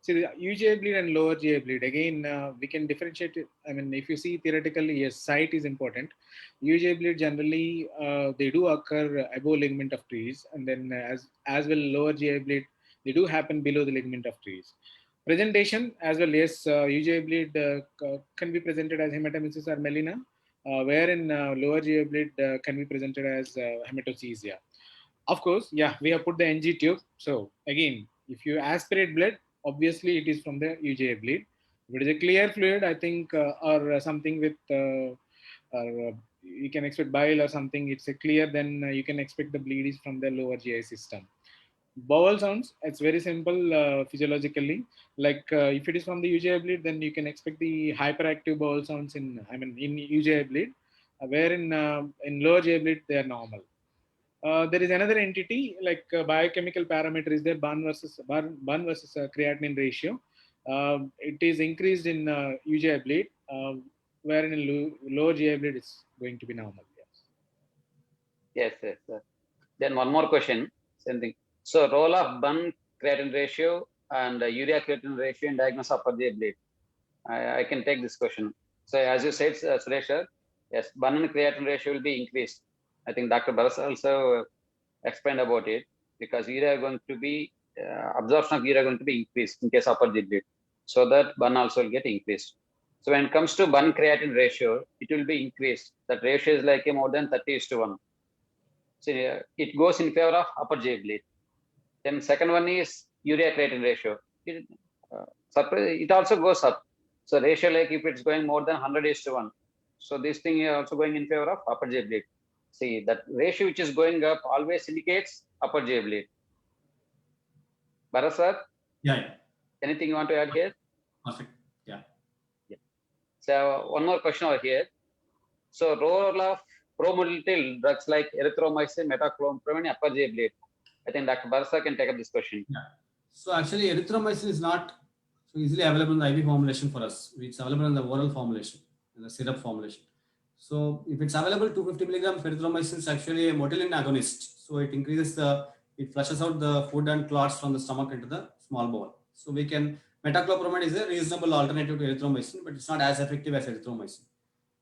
see the UGI bleed and lower GI bleed. Again, we can differentiate it. If you see theoretically, yes, site is important. UGI bleed generally they do occur above ligament of trees, and then as well lower GI bleed they do happen below the ligament of trees. Presentation as well, yes, UGI bleed can be presented as hematemesis or melena. Wherein lower GI bleed can be presented as hematochezia. Of course, yeah, we have put the NG tube. So again, if you aspirate blood, obviously it is from the UGI bleed. If it is a clear fluid, I think, or something with, you can expect bile or something, it's a clear, then you can expect the bleed is from the lower GI system. Bowel sounds, it's very simple physiologically. Like if it is from the UGI bleed, then you can expect the hyperactive bowel sounds in UGI bleed, where in lower GI bleed they are normal. There is another entity like biochemical parameter is there, Bunn versus creatinine ratio. It is increased in UGI bleed, wherein in lower GI bleed is going to be normal. Yes, yes, sir. Then one more question, same thing. So role of Bunn creatinine ratio and urea creatinine ratio in diagnosis of upper GI bleed. I can take this question. So as you said, Suresh, yes, Bunn and creatinine ratio will be increased. I think Dr. Bharat also explained about it, because urea going to be absorption of urea going to be increased in case of upper GI bleed, so that Bunn also will get increased. So when it comes to Bunn creatinine ratio, it will be increased. That ratio is like more than 30:1. So it goes in favor of upper GI bleed. Then second one is urea creatinine ratio. It also goes up. So ratio, like if it's going more than 100:1, so this thing is also going in favor of upper GI bleed. See, that ratio which is going up always indicates upper GI bleed. Bharat sir? Yeah. Anything you want to add here? Perfect. Yeah. So one more question over here. So role of pro-motile drugs like erythromycin, metoclopramide in upper GI bleed. I think Dr. Bharat sir can take up this question. Yeah. So actually, erythromycin is not so easily available in the IV formulation for us. It's available in the oral formulation, in the syrup formulation. So if it's available, 250 milligrams erythromycin is actually a motilin agonist. So it increases it flushes out the food and clots from the stomach into the small bowel. So metoclopramide is a reasonable alternative to erythromycin, but it's not as effective as erythromycin.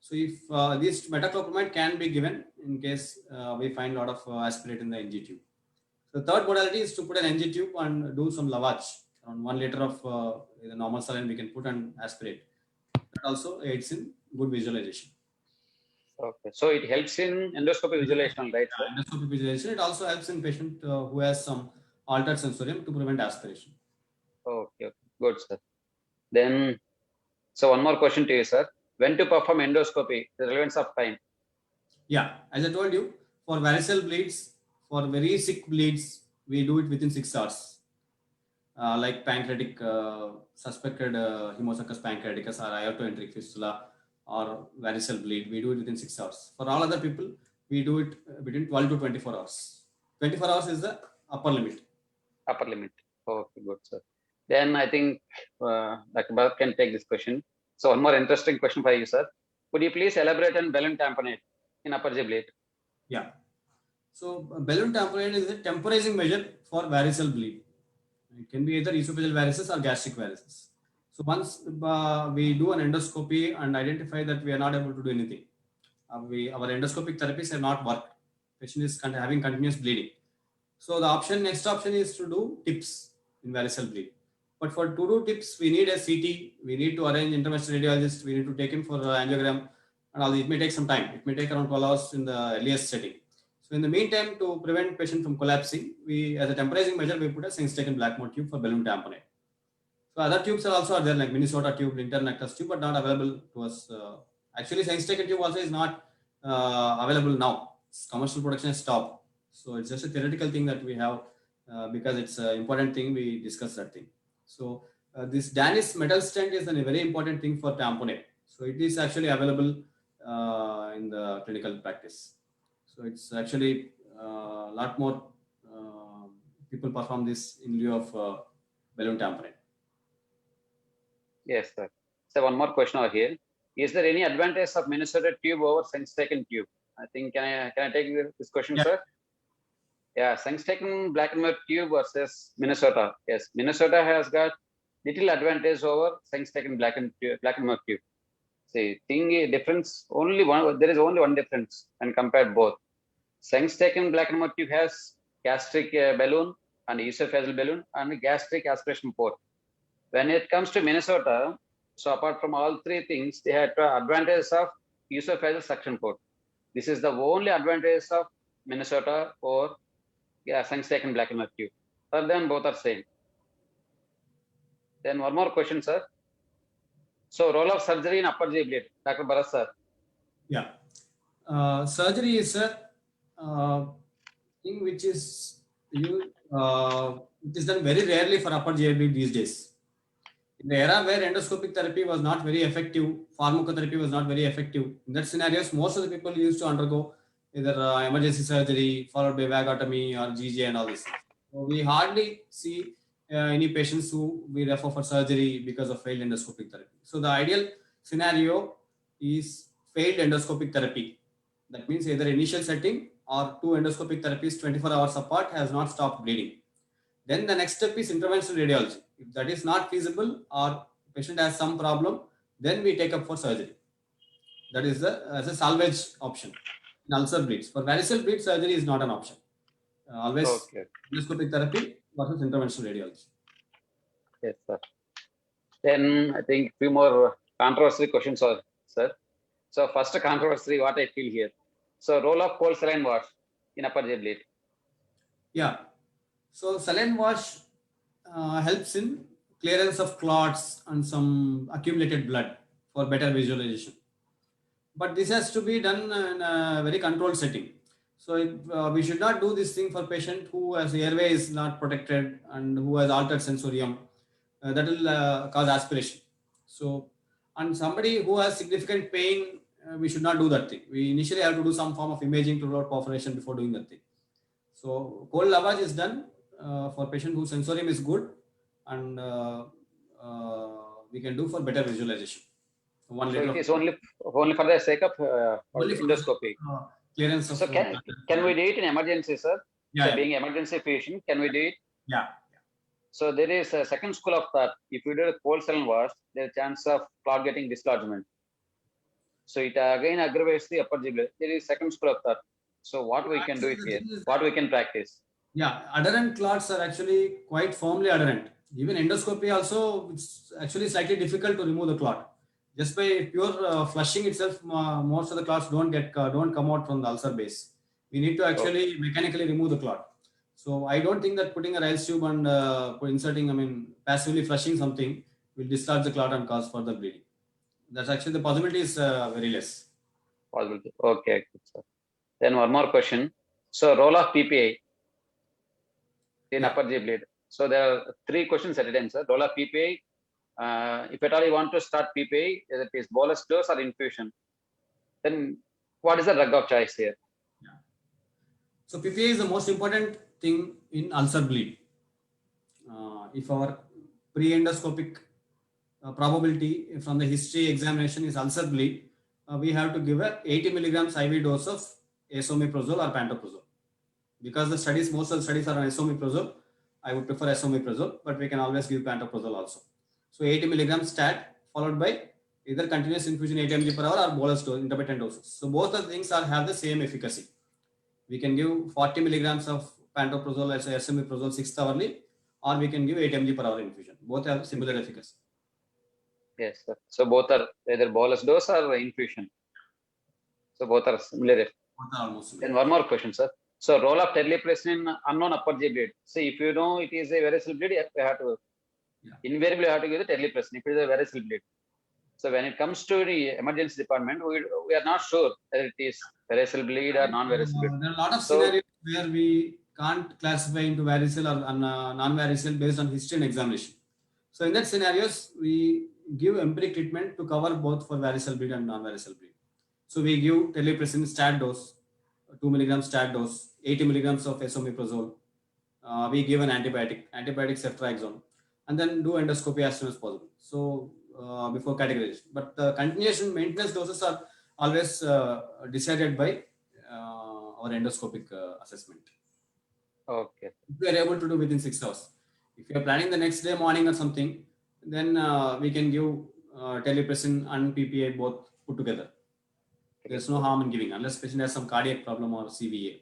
So if this metoclopramide can be given in case we find a lot of aspirate in the NG tube. The third modality is to put an NG tube and do some lavage. Around 1 liter of the normal saline we can put and aspirate. That also aids in good visualization. Okay, so it helps in endoscopic visualization, right? Yeah, endoscopic visualization. It also helps in patient who has some altered sensorium to prevent aspiration. Okay, good, sir. Then, so one more question to you, sir. When to perform endoscopy, the relevance of time? Yeah, as I told you, for varicose bleeds, For very sick bleeds, we do it within 6 hours. Like pancreatic, suspected hemosuccus pancreaticus or aortoenteric fistula or varicose bleed, we do it within 6 hours. For all other people, we do it between 12 to 24 hours. 24 hours is the upper limit. Upper limit. Okay, good, sir. Then I think Dr. Bharat can take this question. So one more interesting question for you, sir. Could you please elaborate on balloon tamponade in upper GI bleed? Yeah. So balloon tamponade is a temporizing measure for varicose bleed. It can be either esophageal varices or gastric varices. So once we do an endoscopy and identify that we are not able to do anything, our endoscopic therapies have not worked. Patient is having continuous bleeding. So the next option is to do TIPS in varicose bleed. But for to do TIPS, we need a CT, we need to arrange interventional radiologist, we need to take him for angiogram, and all. It may take some time. It may take around 12 hours in the earliest setting. So in the meantime, to prevent patient from collapsing, we, as a temporizing measure, we put a Sengstaken Blackmore tube for balloon tamponade. So other tubes are also there, like Minnesota tube, internectus tube, but not available to us. Actually, Sengstaken tube also is not available now. Commercial production has stopped. So it's just a theoretical thing that we have because it's an important thing. We discuss that thing. So this Danish metal stent is a very important thing for tamponade. So it is actually available in the clinical practice. So it's actually a lot more people perform this in lieu of balloon tamponade. Yes, sir. So one more question over here. Is there any advantage of Minnesota tube over Sengstaken tube? I think, can I take this question, Yeah. sir? Yeah, Sengstaken Blackmore tube versus Minnesota. Yes, Minnesota has got little advantage over Sengstaken Blackmore tube. See, difference only one. There is only one difference when compared both. Sengstaken Blackmore tube has gastric balloon and esophageal balloon and gastric aspiration port. When it comes to Minnesota, so apart from all three things, they had advantage of esophageal suction port. This is the only advantage of Minnesota or Sengstaken Blackmore tube. Other than both are same. Then one more question, sir. So role of surgery in upper GI bleed, Dr. Bharat sir. Yeah. Surgery is a thing which is it is done very rarely for upper GI bleed these days. In the era where endoscopic therapy was not very effective, pharmacotherapy was not very effective, in that scenarios, most of the people used to undergo either emergency surgery followed by vagotomy or GJ and all this. So we hardly see any patients who we refer for surgery because of failed endoscopic therapy. So the ideal scenario is failed endoscopic therapy. That means either initial setting or two endoscopic therapies 24 hours apart has not stopped bleeding. Then the next step is interventional radiology. If that is not feasible or patient has some problem, then we take up for surgery. That is as a salvage option. In ulcer bleeds. For varicose bleed, surgery is not an option. Always endoscopic therapy versus interventional radiology. Yes, sir. Then I think few more controversial questions, sir. So first controversy, what I feel here. So role of cold saline wash in upper GI bleed. Yeah. So saline wash helps in clearance of clots and some accumulated blood for better visualization. But this has to be done in a very controlled setting. So we should not do this thing for patient who has airway is not protected and who has altered sensorium. That will cause aspiration. So, and somebody who has significant pain, we should not do that thing. We initially have to do some form of imaging to rule out perforation before doing that thing. So cold lavage is done for patient whose sensorium is good, and we can do for better visualization. So it is only for the sake of endoscopy. Clearance of. So can we do it in emergency, sir? Yeah. So being emergency patient, can we do it? Yeah. So there is a second school of thought. If you do a cold saline wash, there is a chance of clot getting dislodgement. So it again aggravates the upper GI bleed. There is second school of thought. So what we can do it here? What we can practice? Yeah, adherent clots are actually quite firmly adherent. Even endoscopy also, it's actually slightly difficult to remove the clot. Just by pure flushing itself, most of the clots don't come out from the ulcer base. We need to actually mechanically remove the clot. So I don't think that putting a Ryle's tube and passively flushing something will discharge the clot and cause further bleeding. That's actually the possibility is very less. Possibility. Okay, good, sir. Then one more question. So role of PPI in Yeah. upper GI bleed. So there are 3 questions at a time, sir. Role of PPI. If at all you want to start PPI, whether it is bolus dose or infusion, then what is the drug of choice here? So PPI is the most important thing in ulcer bleed. If our pre-endoscopic probability from the history examination is ulcer bleed, we have to give a 80 milligrams IV dose of esomeprazole or pantoprazole. Because most of the studies are on esomeprazole, I would prefer esomeprazole, but we can always give pantoprazole also. So 80 milligrams stat followed by either continuous infusion 80 mg per hour or bolus dose, intermittent doses. So both the things have the same efficacy. We can give 40 milligrams of pantoprazole as esomeprazole 6th hourly, or we can give 8 mg per hour infusion. Both have similar efficacy. Yes, sir. So both are either bolus dose or infusion. So both are similar. Both are almost similar. Then one more question, sir. So role of terlipressin in unknown upper GI bleed. See, if you know it is a variceal bleed, you have to invariably have to give the terlipressin if it is a variceal bleed. So when it comes to the emergency department, we are not sure whether it is variceal bleed or non-variceal bleed. There are a lot of scenarios where we can't classify into variceal or non-variceal based on history and examination. So in that scenarios, we give empiric treatment to cover both for variceal bleed and non-variceal bleed. So we give terlipressin stat dose, 2 milligrams stat dose, 80 milligrams of esomeprazole. We give an antibiotic ceftriaxone, and then do endoscopy as soon as possible. So before categorization, but the continuation maintenance doses are always decided by our endoscopic assessment. Okay. If we are able to do within 6 hours. If you are planning the next day morning or something, then we can give terlipressin and PPI both put together. There's no harm in giving unless patient has some cardiac problem or CVA.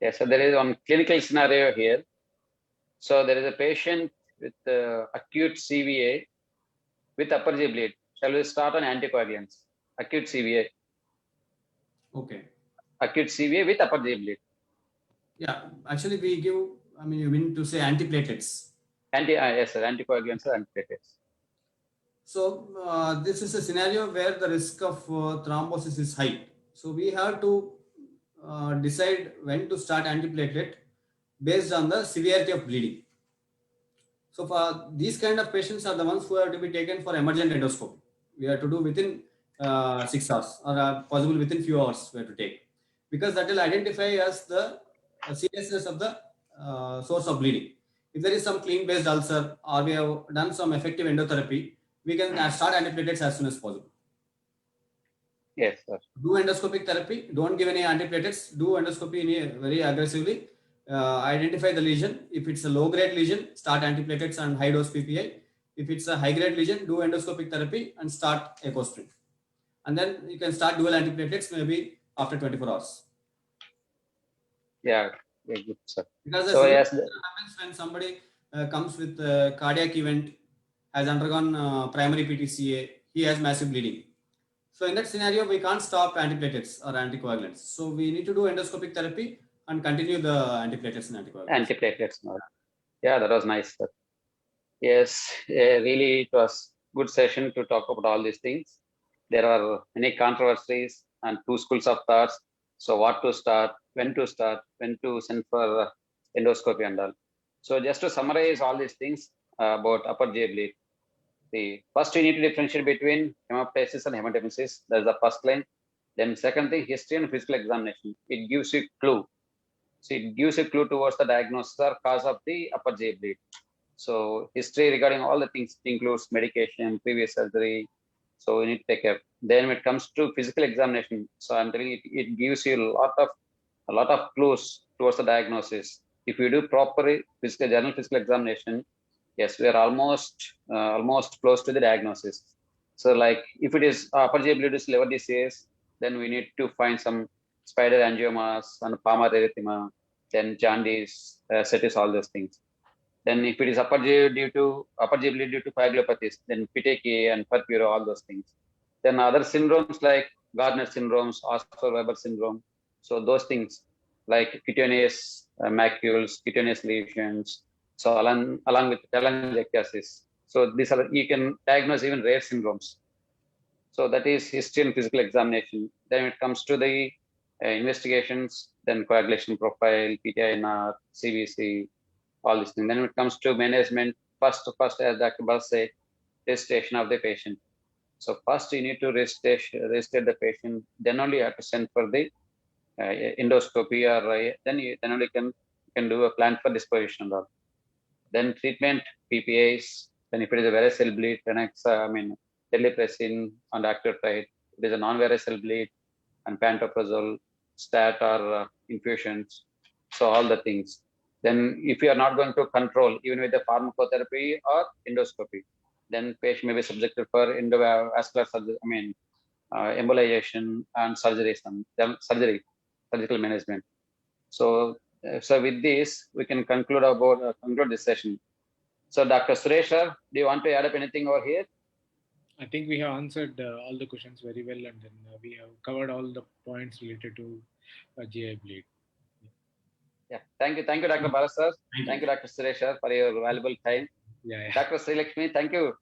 Yes, so there is one clinical scenario here. So there is a patient with acute CVA with upper GI bleed. Shall we start on anticoagulants? Acute CVA. Okay. Acute CVA with upper GI bleed. Yeah, actually we give, you mean to say antiplatelets. Yes, sir. Anticoagulants are antiplatelets. So this is a scenario where the risk of thrombosis is high. So we have to decide when to start antiplatelet based on the severity of bleeding. So for these kind of patients are the ones who have to be taken for emergent endoscopy. We have to do within 6 hours or possible within few hours we have to take, because that will identify as the seriousness of the source of bleeding. If there is some clean based ulcer or we have done some effective endotherapy, we can start antiplatelets as soon as possible. Yes, sir. Do endoscopic therapy. Don't give any antiplatelets. Do endoscopy very aggressively. Identify the lesion. If it's a low grade lesion, start antiplatelets and high dose PPI. If it's a high grade lesion, do endoscopic therapy and start ecosprin. And then you can start dual antiplatelets maybe after 24 hours. Yeah, very good, sir. Because so yes, happens when somebody comes with a cardiac event, has undergone primary PTCA, he has massive bleeding. So in that scenario, we can't stop antiplatelets or anticoagulants. So we need to do endoscopic therapy and continue the antiplatelets and anticoagulants. Antiplatelets. Yeah, that was nice, sir. Yes, really, it was good session to talk about all these things. There are many controversies and 2 schools of thoughts. So what to start, when to send for endoscopy and all. So just to summarize all these things about upper GI bleed. See, first you need to differentiate between hemoptysis and hematemesis. That's the first line. Then second thing, history and physical examination. It gives you clue. So it gives a clue towards the diagnosis or cause of the upper GI bleed. So history regarding all the things includes medication, previous surgery. So you need to take care. Then when it comes to physical examination, so I'm telling you, it gives you a lot of clues towards the diagnosis. If you do proper general physical examination, yes, we are almost close to the diagnosis. So like if it is upper GI bleed is liver disease, then we need to find some spider angiomas and palmar erythema, then jaundice, sepsis, all those things. Then if it is upper GI bleed due to coagulopathies, then petechiae and Purpura, all those things. Then other syndromes like Gardner syndromes, Oscar-Weber syndrome. So those things like cutaneous macules, cutaneous lesions. So along with telangiectasis. So these are, you can diagnose even rare syndromes. So that is history and physical examination. Then when it comes to the investigations, then coagulation profile, PTINR, CVC, all these things. Then when it comes to management, first as Dr. Bharat said, registration of the patient. So first you need to register the patient, then only you have to send for the endoscopy, or then only can do a plan for disposition and all. Then treatment, PPIs, then if it is a varicose bleed, terlipressin and actreotide. If it is a non-varicose bleed, and pantoprazole, stat or infusions. So all the things. Then if you are not going to control, even with the pharmacotherapy or endoscopy, then patient may be subjected for endovascular surgery, embolization and surgical management. So with this, we can conclude this session. So Dr. Suresh, do you want to add up anything over here? I think we have answered all the questions very well, and then we have covered all the points related to GI bleed. Yeah, thank you, Dr. Bharat sir. Thank you, Dr. Suresh sir, for your valuable time. Yeah. Dr. Sri Lakshmi, thank you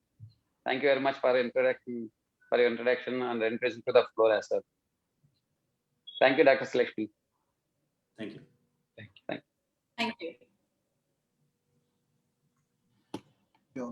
very much for your introduction and introduction to the floor as well. Thank you, Dr. Sri Lakshmi. Thank you. Thank you. Yeah.